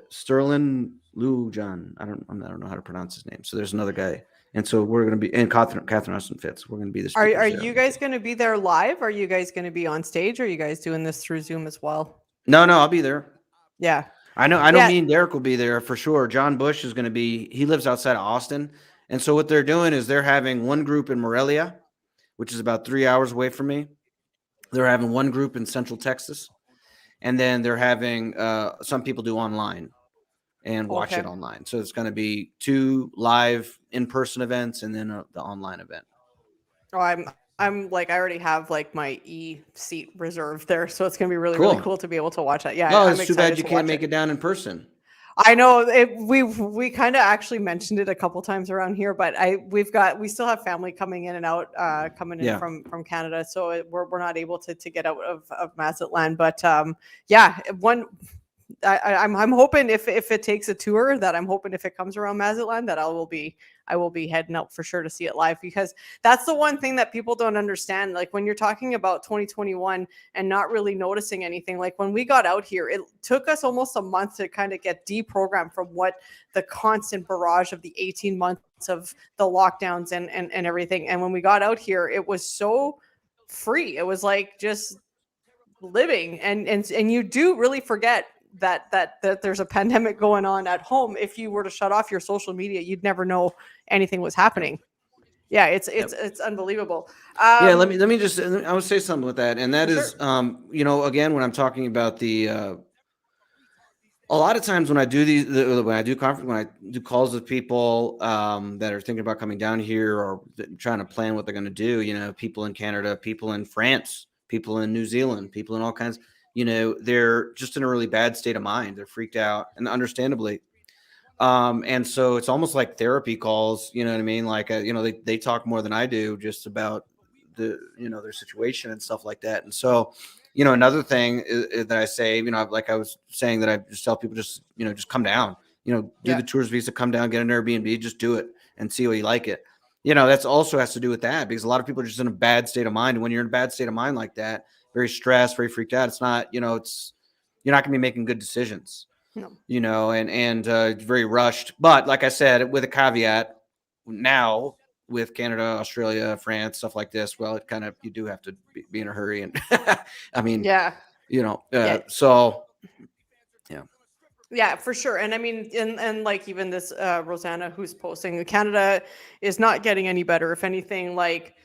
Sterling Lou John. I don't know how to pronounce his name. So there's another guy. And so we're going to be, and Catherine Austin Fitz. We're going to be the speakers. Are you guys going to be there live? Are you guys going to be on stage? Or are you guys doing this through Zoom as well? No, I'll be there. Yeah. I know me and Derek will be there for sure. John Bush is going to be, he lives outside of Austin. And so what they're doing is they're having one group in Morelia, which is about 3 hours away from me. They're having one group in Central Texas. And then they're having some people do online and watch it online. So it's going to be 2 live in-person events and then the online event. Oh, I'm I already have my seat reserved there. So it's going to be really cool to be able to watch that. Yeah. Oh, it's too bad you can't make it down in person. I know we kind of actually mentioned it a couple times around here, but we still have family coming in and out, coming in from Canada. So we're not able to get out of Mazatlan, but I'm hoping if it takes a tour, that I'm hoping if it comes around Mazatlan, that I will be heading out for sure to see it live, because that's the one thing that people don't understand. When you're talking about 2021 and not really noticing anything, when we got out here, it took us almost a month to kind of get deprogrammed from what the constant barrage of the 18 months of the lockdowns and everything. And when we got out here, it was so free. It was just living, and you do really forget that there's a pandemic going on at home. If you were to shut off your social media, you'd never know anything was happening. Yeah, it's unbelievable. Let me just, I would say something with that, and that is, again, when I'm talking about the, a lot of times when I do when I do calls with people that are thinking about coming down here or trying to plan what they're going to do, people in Canada, people in France, people in New Zealand, people in all kinds. They're just in a really bad state of mind. They're freaked out, and understandably. And so it's almost like therapy calls, you know what I mean? They talk more than I do just about their situation and stuff like that. And so, another thing is that I say, like I was saying, that I just tell people just come down, do the tours visa, come down, get an Airbnb, just do it and see what you like it. That's also has to do with that, because a lot of people are just in a bad state of mind. And when you're in a bad state of mind like that, very stressed, very freaked out, it's not, you're not going to be making good decisions, and it's very rushed. But like I said, with a caveat, now with Canada, Australia, France, stuff like this, well, it kind of, you do have to be in a hurry. And Yeah. So yeah. Yeah, for sure. And I mean, and like even this Rosanna who's posting, Canada is not getting any better. If anything, like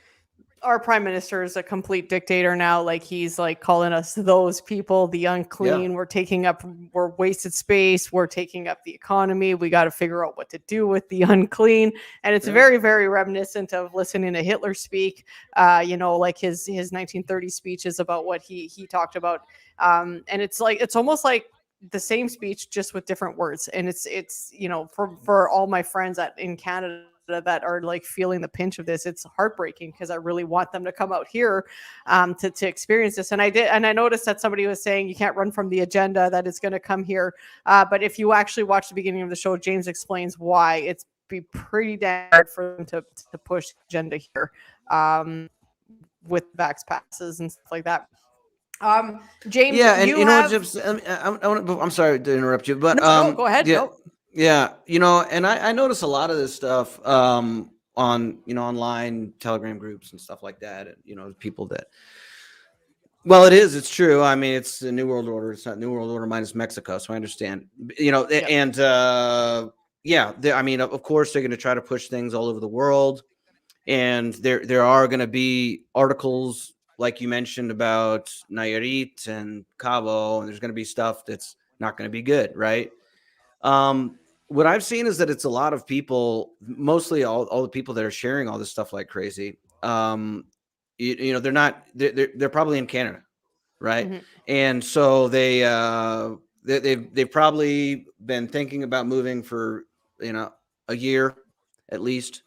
our prime minister is a complete dictator now. Like he's like calling us those people, the Yeah. unclean. We're wasted space. We're taking up the economy. We got to figure out what to do with the unclean. And it's Yeah. very, very reminiscent of listening to Hitler speak. Like his 1930 speeches about what he talked about. And it's almost like the same speech just with different words. And it's for all my friends in Canada that are like feeling the pinch of this, it's heartbreaking because I really want them to come out here to experience this. And I noticed that somebody was saying you can't run from the agenda, that it's going to come here. But if you actually watch the beginning of the show, James explains why it's be pretty damn hard for them to push the agenda here with vax passes and stuff like that. James, Yeah, and you know what, have Jibs? I'm sorry to interrupt you, but no, go ahead. yeah, No. yeah, and I notice a lot of this stuff on online Telegram groups and stuff like that, and people that. Well, it's true. I mean, it's the New World Order. It's not New World Order minus Mexico, so I understand. Yep. And yeah, I mean, of course, they're going to try to push things all over the world, and there are going to be articles like you mentioned about Nayarit and Cabo, and there's going to be stuff that's not going to be good, right? What I've seen is that it's a lot of people, mostly all the people that are sharing all this stuff like crazy. They're probably in Canada, right? Mhm. And so they've probably been thinking about moving for a year at least,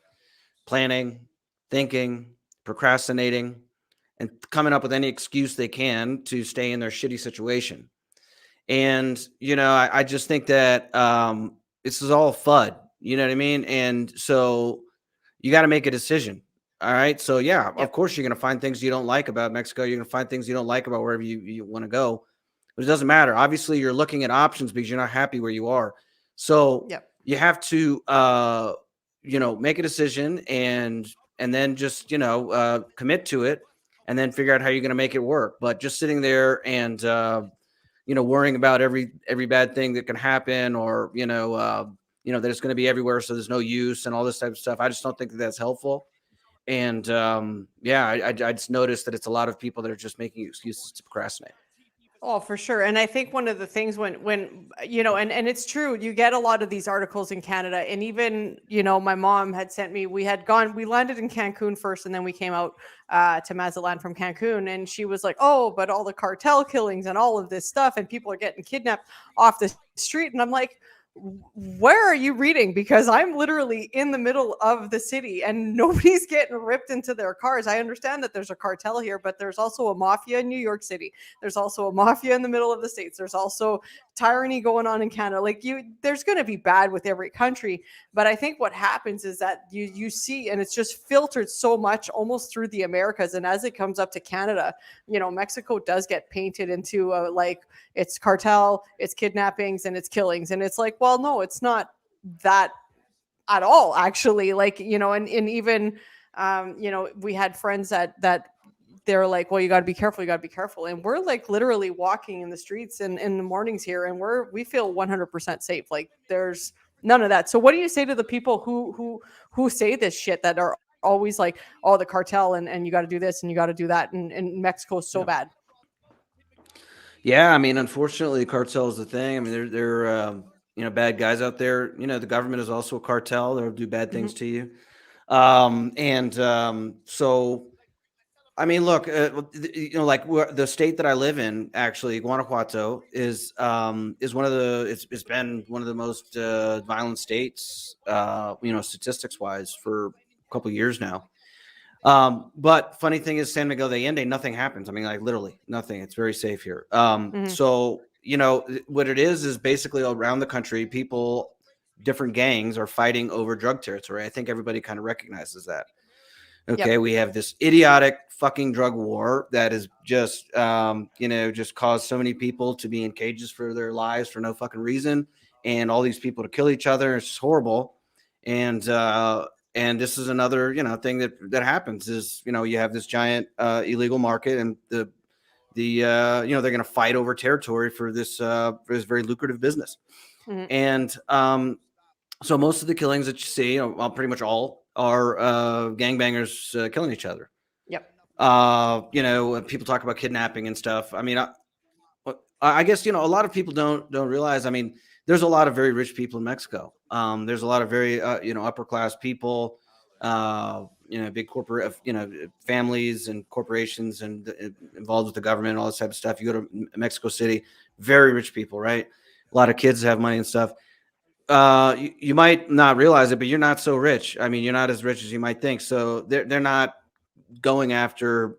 planning, thinking, procrastinating, and coming up with any excuse they can to stay in their shitty situation. And I just think that this is all FUD. You know what I mean? And so you got to make a decision. All right. So yeah, of Yep. course you're going to find things you don't like about Mexico. You're going to find things you don't like about wherever you want to go. But it doesn't matter. Obviously, you're looking at options because you're not happy where you are. So Yep. you have to make a decision and then just commit to it and then figure out how you're going to make it work. But just sitting there and worrying about every bad thing that can happen, or that it's going to be everywhere, so there's no use and all this type of stuff. I just don't think that that's helpful. And I just noticed that it's a lot of people that are just making excuses to procrastinate. Oh, for sure. And I think one of the things when and it's true, you get a lot of these articles in Canada. And even, my mom had sent me, we landed in Cancun first, and then we came out to Mazatlan from Cancun. And she was like, oh, but all the cartel killings and all of this stuff, and people are getting kidnapped off the street. And I'm like, where are you reading? Because I'm literally in the middle of the city and nobody's getting ripped into their cars. I understand that there's a cartel here, but there's also a mafia in New York City. There's also a mafia in the middle of the States. There's also tyranny going on in Canada. Like there's going to be bad with every country. But I think what happens is that you see, and it's just filtered so much almost through the Americas. And as it comes up to Canada, Mexico does get painted into like it's cartel, it's kidnappings, and it's killings. And it's like, well, no, it's not that at all, actually. Like, and even, we had friends that they're like, well, you got to be careful. You got to be careful. And we're like literally walking in the streets in the mornings here, and we feel 100% safe. Like there's none of that. So what do you say to the people who say this shit, that are always like, oh, the cartel and you got to do this and you got to do that. And Mexico is so bad. Yeah. I mean, unfortunately, the cartel is the thing. I mean, they're bad guys out there. The government is also a cartel. They'll do bad things to you. So, I mean, look, like the state that I live in, actually, Guanajuato is one of it's been one of the most violent states, statistics wise, for a couple of years now. But funny thing is, San Miguel de Allende, nothing happens. I mean, like literally nothing. It's very safe here. So, what it is basically around the country, different gangs are fighting over drug territory. I think everybody kind of recognizes that. Okay, yep. We have this idiotic fucking drug war that is just, just caused so many people to be in cages for their lives for no fucking reason, and all these people to kill each other. It's just horrible. And this is another, thing that happens is, you have this giant illegal market, and the they're going to fight over territory for this very lucrative business. Mhm. And so most of the killings that you see, well, pretty much all are gangbangers killing each other. Yep. People talk about kidnapping and stuff. I mean, I guess, a lot of people don't realize, I mean, there's a lot of very rich people in Mexico. There's a lot of very, upper class people, big corporate, families and corporations and involved with the government and all this type of stuff. You go to Mexico City, very rich people, right? A lot of kids have money and stuff. You might not realize it, but you're not so rich. I mean, you're not as rich as you might think. So they're not going after,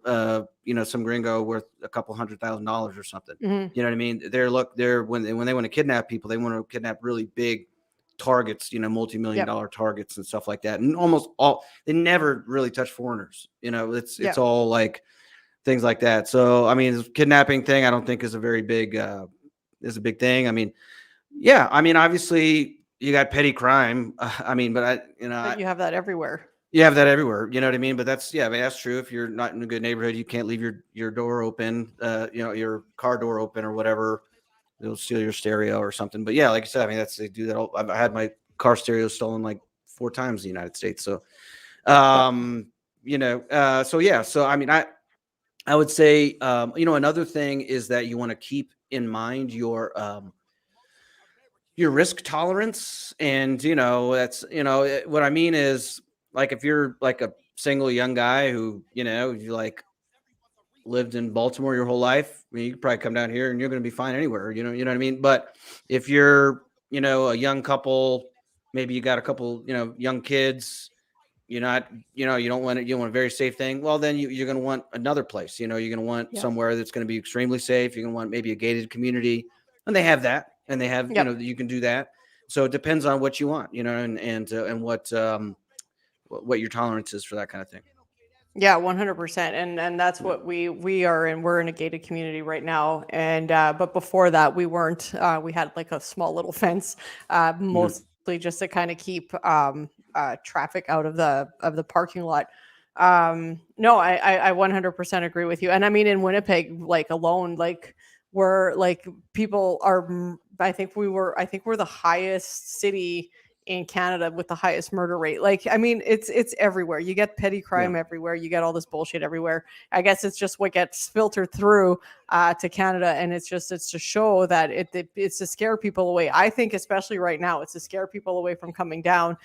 some gringo worth a couple $100,000 or something. Mhm. You know what I mean? They're when they want to kidnap people, they want to kidnap really big targets, multi-million dollar targets and stuff like that. And almost all, they never really touch foreigners. It's all like things like that. So, I mean, this kidnapping thing, I don't think is a very big, is a big thing. I mean, yeah, I mean, obviously you got petty crime. But you have that everywhere. You have that everywhere. You know what I mean? But that's true. If you're not in a good neighborhood, you can't leave your door open, your car door open or whatever. They'll steal your stereo or something. But yeah, like I said, I mean, they do that. I've had my car stereo stolen like 4 times in the United States. So, so yeah. So, I mean, I would say, another thing is that you want to keep in mind your risk tolerance. And, that's, what I mean is, like, if you're like a single young guy who, you like lived in Baltimore your whole life, I mean, you could probably come down here and you're going to be fine anywhere, you know what I mean? But if you're, a young couple, maybe you got a couple, young kids, you don't want it, you want a very safe thing. Well, then you're going to want another place, you're going to want somewhere that's going to be extremely safe. You're going to want maybe a gated community, and they have that, and they have, you can do that. So it depends on what you want, and what your tolerance is for that kind of thing. Yeah, 100%. And that's what we are in. We're in a gated community right now. And but before that, we weren't. We had like a small little fence, mostly just to kind of keep traffic out of the parking lot. No, I 100% agree with you. And I mean, in Winnipeg, like alone, like we're like people are. I think we're the highest city in Canada with the highest murder rate. Like, I mean, it's everywhere. You get petty crime everywhere. You get all this bullshit everywhere. I guess it's just what gets filtered through to Canada. And it's to show that it's to scare people away. I think especially right now, it's to scare people away from coming down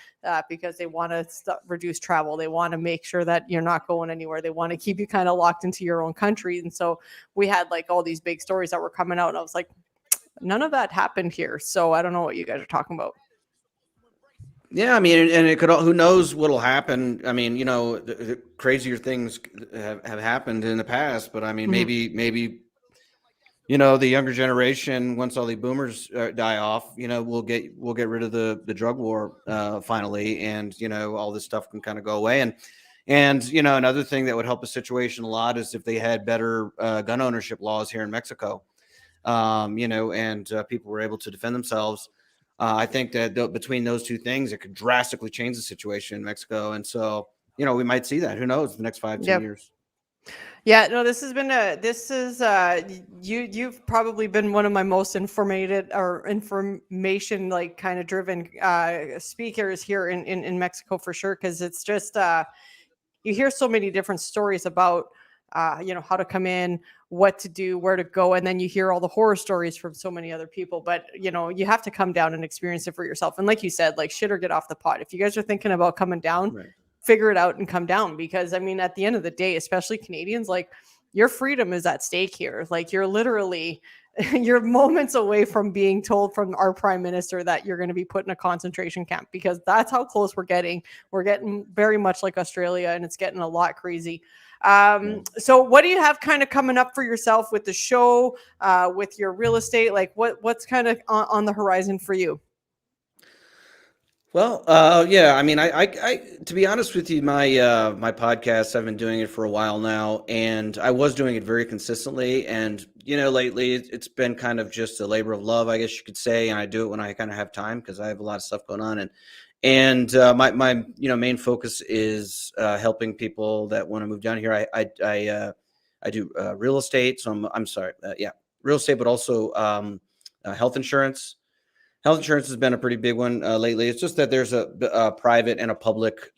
because they want to reduce travel. They want to make sure that you're not going anywhere. They want to keep you kind of locked into your own country. And so we had like all these big stories that were coming out. And I was like, none of that happened here. So I don't know what you guys are talking about. Yeah, I mean, and it could. Who knows what'll happen? I mean, the crazier things have happened in the past, but I mean, maybe, the younger generation, once all the boomers die off, we'll get rid of the drug war finally, and all this stuff can kind of go away. And another thing that would help the situation a lot is if they had better gun ownership laws here in Mexico, and people were able to defend themselves. I think that between those two things, it could drastically change the situation in Mexico. And so, we might see that. Who knows, the next 5-10 years. Yeah, no, you've probably been one of my most information like kind of driven speakers here in Mexico for sure. Cause it's just, you hear so many different stories about, how to come in, what to do, where to go. And then you hear all the horror stories from so many other people, but you have to come down and experience it for yourself. And like you said, like shit or get off the pot. If you guys are thinking about coming down, figure it out and come down. Because I mean, at the end of the day, especially Canadians, like your freedom is at stake here. Like you're literally, you're moments away from being told from our prime minister that you're going to be put in a concentration camp, because that's how close we're getting. We're getting very much like Australia, and it's getting a lot crazy. So what do you have kind of coming up for yourself with the show, with your real estate? Like what's kind of on the horizon for you? Well, yeah, I mean, I to be honest with you, my podcast, I've been doing it for a while now, and I was doing it very consistently. And, lately it's been kind of just a labor of love, I guess you could say. And I do it when I kind of have time, because I have a lot of stuff going on. And my main focus is helping people that want to move down here. I do real estate. So I'm sorry. Real estate, but also health insurance. Health insurance has been a pretty big one lately. It's just that there's a private and a public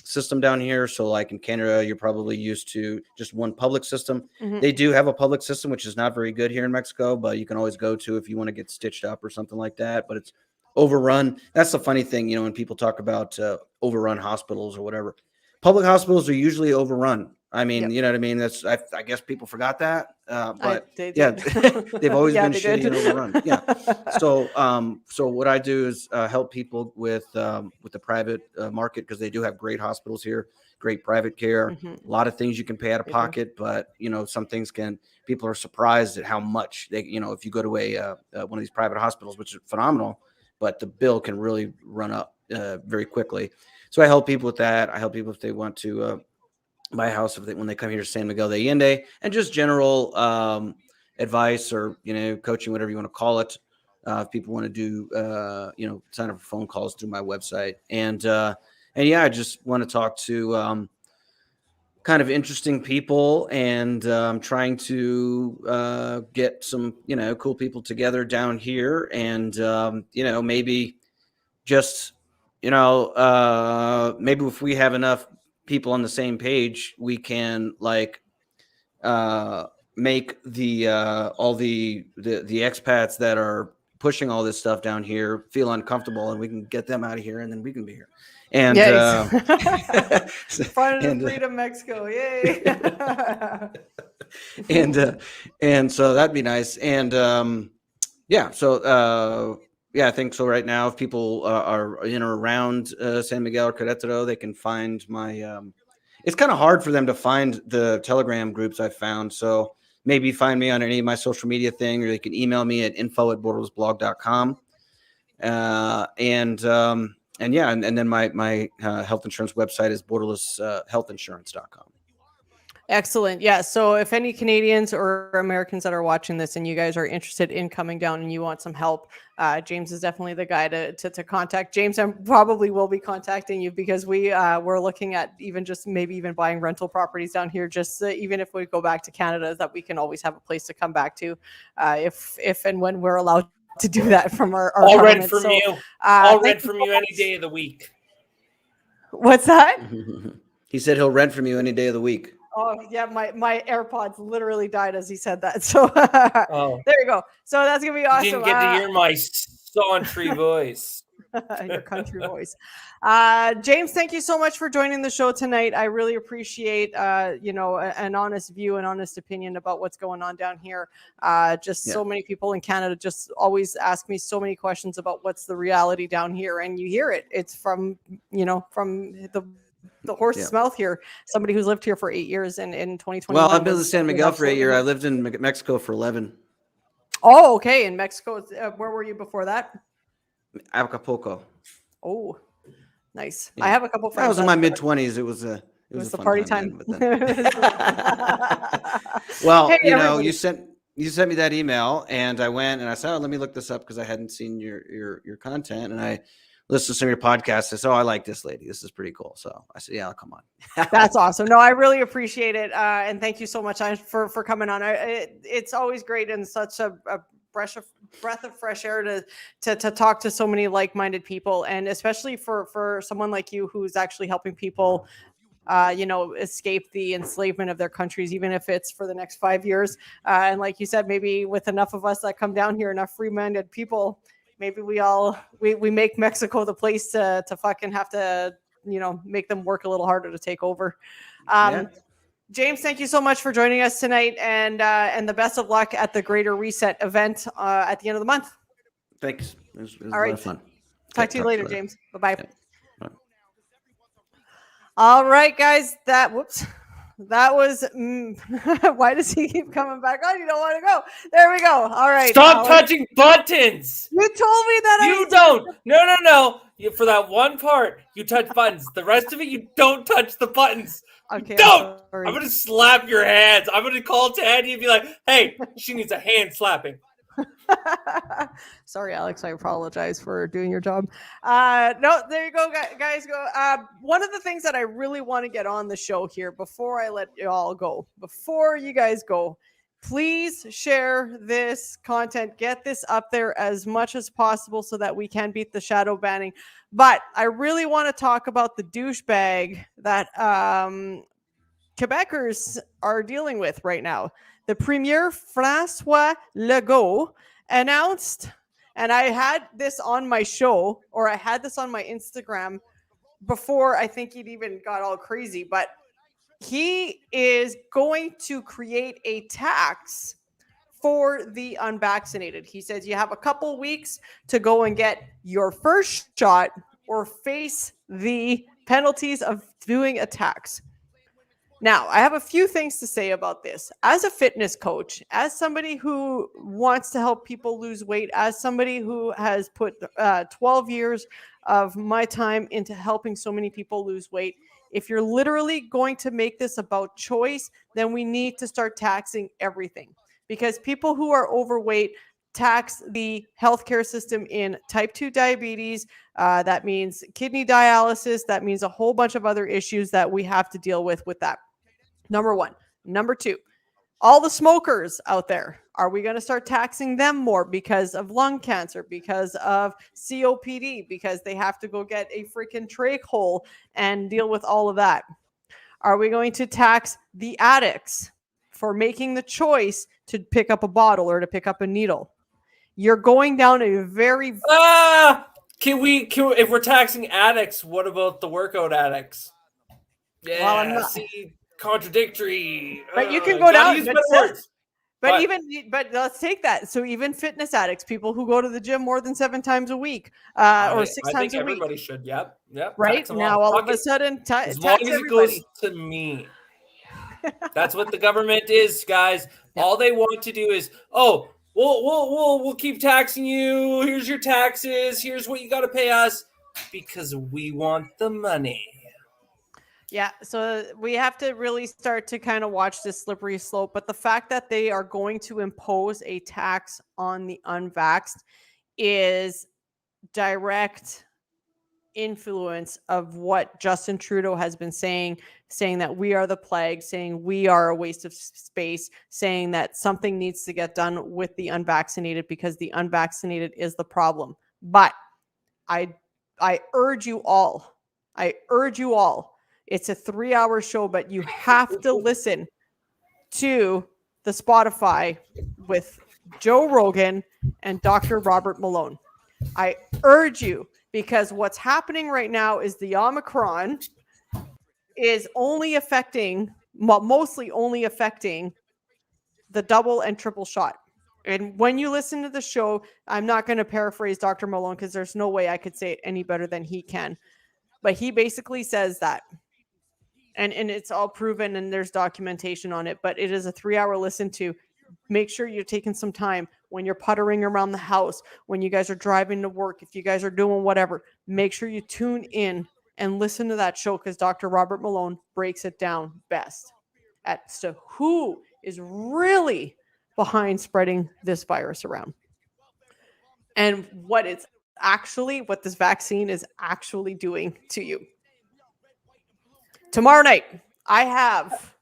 system down here. So like in Canada, you're probably used to just one public system. Mhm. They do have a public system, which is not very good here in Mexico, but you can always go to if you want to get stitched up or something like that. But it's overrun. That's the funny thing, when people talk about overrun hospitals or whatever. Public hospitals are usually overrun. I mean, Yep. you know what I mean? That's I guess people forgot that, but they yeah, did. they've always been they shitty did. and overrun. Yeah. So what I do is help people with the private market, because they do have great hospitals here, great private care, Mhm. a lot of things you can pay out of They do. pocket, but some things people are surprised at how much they, if you go to one of these private hospitals, which is phenomenal, but the bill can really run up very quickly. So I help people with that. I help people if they want to buy a house when they come here to San Miguel de Allende, and just general advice or coaching, whatever you want to call it. If people want to do sign up for phone calls through my website, and I just want to talk to kind of interesting people, and I'm trying to get some cool people together down here, and maybe just maybe if we have enough people on the same page, we can make the all the expats that are pushing all this stuff down here feel uncomfortable, and we can get them out of here, and then we can be here. And Freedom, Mexico, yay! and so that'd be nice. And I think so. Right now, if people are in or around San Miguel or Querétaro, they can find my. It's kind of hard for them to find the Telegram groups I found. So maybe find me on any of my social media thing, or they can email me at info@borderlessblog.com. And then my health insurance website is borderlesshealthinsurance.com. Excellent. Yeah. So if any Canadians or Americans that are watching this and you guys are interested in coming down and you want some help, James is definitely the guy to contact. James, I probably will be contacting you, because we're looking at maybe even buying rental properties down here, just even if we go back to Canada, that we can always have a place to come back to if and when we're allowed to do that from our I'll government. rent from So, you. I'll rent from you any day of the week. What's that? He said he'll rent from you any day of the week. Oh yeah, my AirPods literally died as he said that. So there you go. So that's gonna be awesome. You didn't get to hear my sultry voice. Your country voice. James, thank you so much for joining the show tonight. I really appreciate an honest view and honest opinion about what's going on down here. So many people in Canada just always ask me so many questions about what's the reality down here, and you hear it. It's from the horse's mouth here. Somebody who's lived here for 8 years, and in 2020. Well, I've been to San Miguel for 8 years. I lived in Mexico for 11. Oh, okay. In Mexico, where were you before that? Acapulco. Oh, nice. Yeah. I have a couple friends. I was in my mid-20s. It was the party time. Well, hey, you sent me that email, and I went and I said, let me look this up, because I hadn't seen your content, and I listened to some of your podcasts. I said, I like this lady. This is pretty cool. So I said, yeah, come on. That's awesome. No, I really appreciate it. And thank you so much for coming on. It's always great and such a breath of fresh air to talk to so many like-minded people. And especially for someone like you, who's actually helping people, escape the enslavement of their countries, even if it's for the next 5 years. And like you said, maybe with enough of us that come down here, enough free-minded people, maybe we make Mexico the place to fucking have to, make them work a little harder to take over. James, thank you so much for joining us tonight, and the best of luck at the Greater Reset event at the end of the month. Thanks. It was all right. A lot of fun. Talk to you later, James. Bye-bye. Yeah. All right, guys. That was why does he keep coming back on? You don't want to go. There we go. All right. Stop touching buttons. You told me that. You don't. No. For that one part, you touch buttons. The rest of it, you don't touch the buttons. Okay. Don't. I'm going to slap your hands. I'm going to call Teddy and be like, hey, she needs a hand slapping. Sorry, Alex. I apologize for doing your job. No, there you go, guys. Go. One of the things that I really want to get on the show here before I let you all go, before you guys go, please share this content. Get this up there as much as possible so that we can beat the shadow banning. But I really want to talk about the douchebag that Quebecers are dealing with right now. The Premier François Legault announced, and I had this on my show, or I had this on my Instagram before I think he'd even got all crazy, but he is going to create a tax for the unvaccinated. He says you have a couple weeks to go and get your first shot or face the penalties of doing a tax. Now, I have a few things to say about this. As a fitness coach, as somebody who wants to help people lose weight, as somebody who has put 12 years of my time into helping so many people lose weight, if you're literally going to make this about choice, then we need to start taxing everything. Because people who are overweight tax the healthcare system in type 2 diabetes. That means kidney dialysis. That means a whole bunch of other issues that we have to deal with that. Number one. Number two, all the smokers out there, are we going to start taxing them more because of lung cancer, because of COPD, because they have to go get a freaking trach hole and deal with all of that? Are we going to tax the addicts for making the choice to pick up a bottle or to pick up a needle? You're going down a very... Can we, if we're taxing addicts, what about the workout addicts? Yeah, Well, I'm not... see, contradictory. But you can go down. But let's take that. So even fitness addicts, people who go to the gym more than 7 times a week, or 6 times a week. Everybody should. Yep. Right now, all of a sudden, as long as it goes to me. That's what the government is, guys. Yep. All they want to do is, we'll keep taxing you. Here's your taxes. Here's what you got to pay us because we want the money. Yeah, so we have to really start to kind of watch this slippery slope. But the fact that they are going to impose a tax on the unvaxxed is direct influence of what Justin Trudeau has been saying that we are the plague, saying we are a waste of space, saying that something needs to get done with the unvaccinated because the unvaccinated is the problem. But I urge you all, it's a 3-hour show, but you have to listen to the Spotify with Joe Rogan and Dr. Robert Malone. I urge you, because what's happening right now is the Omicron is only affecting, mostly only affecting the double and triple shot. And when you listen to the show, I'm not going to paraphrase Dr. Malone because there's no way I could say it any better than he can. But he basically says that. And it's all proven and there's documentation on it, but it is a 3-hour listen to. Make sure you're taking some time when you're puttering around the house, when you guys are driving to work, if you guys are doing whatever, make sure you tune in and listen to that show because Dr. Robert Malone breaks it down best as to who is really behind spreading this virus around and what this vaccine is actually doing to you. Tomorrow night, I have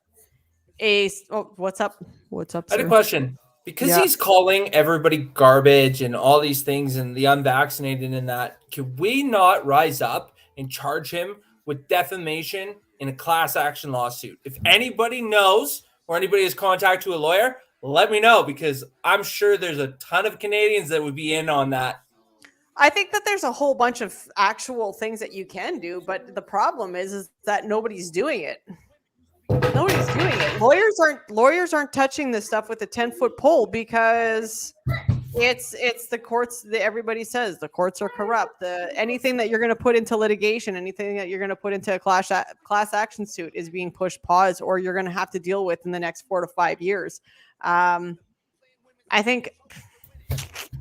what's up? What's up, sir? I had a question. Because he's calling everybody garbage and all these things and the unvaccinated and that, can we not rise up and charge him with defamation in a class action lawsuit? If anybody knows or anybody has contact to a lawyer, let me know because I'm sure there's a ton of Canadians that would be in on that. I think that there's a whole bunch of actual things that you can do, but the problem is that nobody's doing it. Nobody's doing it. Lawyers aren't touching this stuff with a 10-foot pole because it's the courts. Everybody says the courts are corrupt. Anything that you're going to put into litigation, anything that you're going to put into a class action suit is being pushed pause, or you're going to have to deal with in the next 4 to 5 years. I think.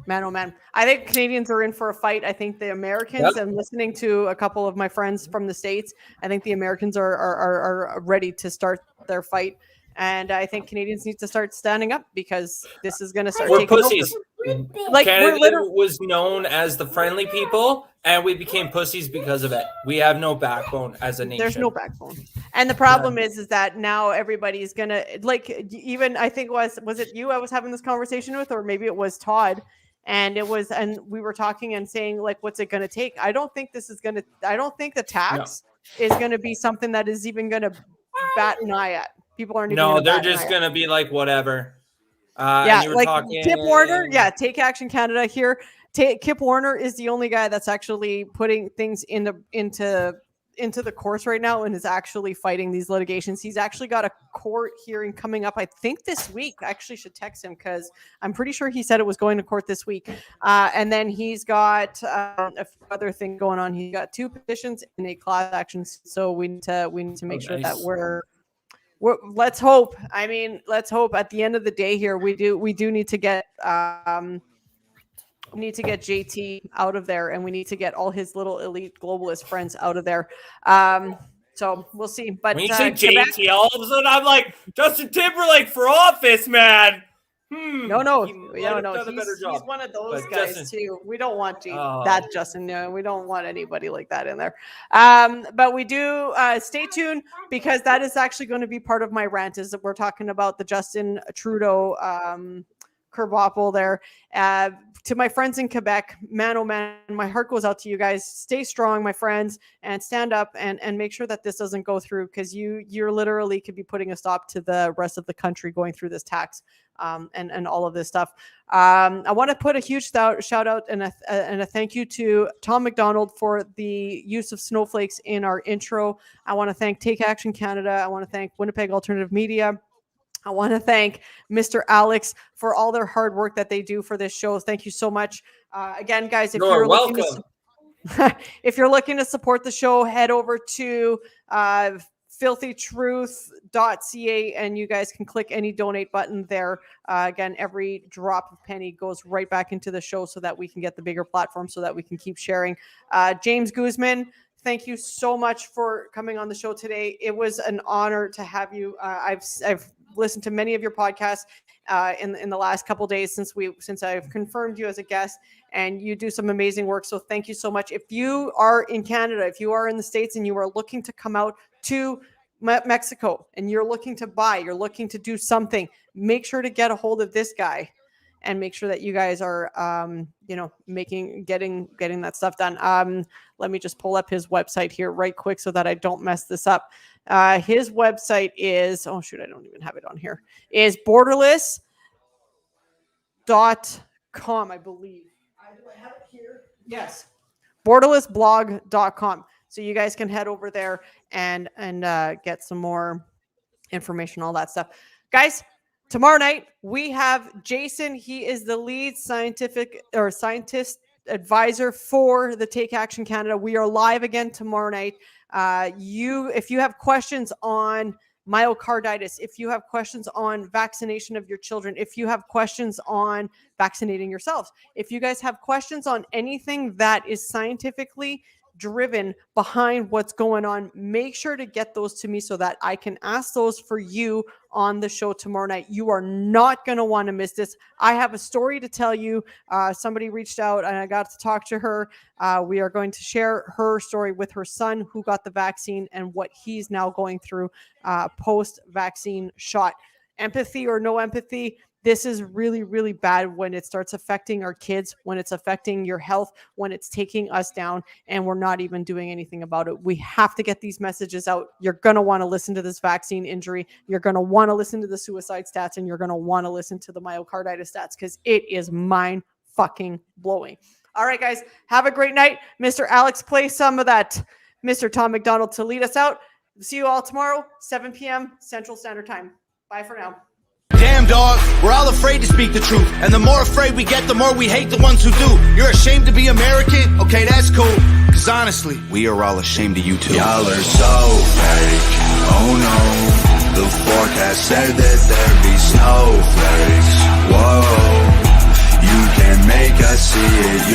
Man, oh man. I think Canadians are in for a fight. I think the Americans, and listening to a couple of my friends from the States, I think the Americans are ready to start their fight. And I think Canadians need to start standing up because this is going to start taking over. Like Canada we're literally was known as the friendly people, and we became pussies because of it. We have no backbone as a nation. There's no backbone. And the problem is that now everybody's gonna, like, even I think was it you I was having this conversation with, or maybe it was Todd, and we were talking and saying, like, what's it gonna take? I don't think the tax is gonna be something that is even gonna bat an eye at. People aren't even No, they're just gonna be like, whatever. Yeah, like Kip Warner. Yeah, Take Action Canada here. Kip Warner is the only guy that's actually putting things into the courts right now and is actually fighting these litigations. He's actually got a court hearing coming up, I think this week. I actually should text him because I'm pretty sure he said it was going to court this week. And then he's got a few other things going on. He's got 2 petitions and a class action. So we need to make sure that we're let's hope. I mean, let's hope at the end of the day here, we do need to get JT out of there, and we need to get all his little elite globalist friends out of there. So we'll see. But when you say JT, all of a sudden I'm like, Justin Timberlake for office, man. No. He's one of those guys Justin, too. We don't want that Justin. No, we don't want anybody like that in there. But we do stay tuned, because that is actually going to be part of my rant. Is that we're talking about the Justin Trudeau kerboppel there. To my friends in Quebec, man, oh man, my heart goes out to you guys. Stay strong, my friends, and stand up and make sure that this doesn't go through, because you're literally could be putting a stop to the rest of the country going through this tax and all of this stuff. I want to put a huge shout out and a thank you to Tom McDonald for the use of snowflakes in our intro. I want to thank Take Action Canada. I want to thank Winnipeg Alternative Media. I want to thank Mr. Alex for all their hard work that they do for this show. Thank you so much. Again, guys, if you're welcome. If you're looking to support the show, head over to filthytruth.ca and you guys can click any donate button there. Again, every drop of penny goes right back into the show so that we can get the bigger platform, so that we can keep sharing. James Guzman, thank you so much for coming on the show today. It was an honor to have you. I've listened to many of your podcasts in the last couple days since I've confirmed you as a guest, and you do some amazing work. So thank you so much. If you are in Canada, if you are in the States and you are looking to come out to Mexico and you're looking to do something, make sure to get a hold of this guy and make sure that you guys are, getting that stuff done. Let me just pull up his website here right quick so that I don't mess this up. His website is, I don't even have it on here, is borderless.com, I believe. Do I have it here? Yes. borderlessblog.com. So you guys can head over there and get some more information, all that stuff. Guys, tomorrow night, we have Jason. He is the lead scientist advisor for the Take Action Canada. We are live again tomorrow night. If you have questions on myocarditis, if you have questions on vaccination of your children, if you have questions on vaccinating yourselves, if you guys have questions on anything that is scientifically driven behind what's going on, make sure to get those to me so that I can ask those for you on the show tomorrow night. You are not going to want to miss this. I have a story to tell you. Somebody reached out and I got to talk to her. We are going to share her story with her son who got the vaccine and what he's now going through post-vaccine shot. Empathy or no empathy, this is really, really bad when it starts affecting our kids, when it's affecting your health, when it's taking us down, and we're not even doing anything about it. We have to get these messages out. You're going to want to listen to this vaccine injury. You're going to want to listen to the suicide stats, and you're going to want to listen to the myocarditis stats, because it is mind fucking blowing. All right, guys, have a great night. Mr. Alex, play some of that Mr. Tom McDonald to lead us out. See you all tomorrow, 7 p.m. Central Standard Time. Bye for now. Damn, dog, we're all afraid to speak the truth. And the more afraid we get, the more we hate the ones who do. You're ashamed to be American? Okay, that's cool. Because honestly, we are all ashamed of you too. Y'all are so fake. Oh no. The forecast said that there'd be snowflakes. Whoa. You can make us see it.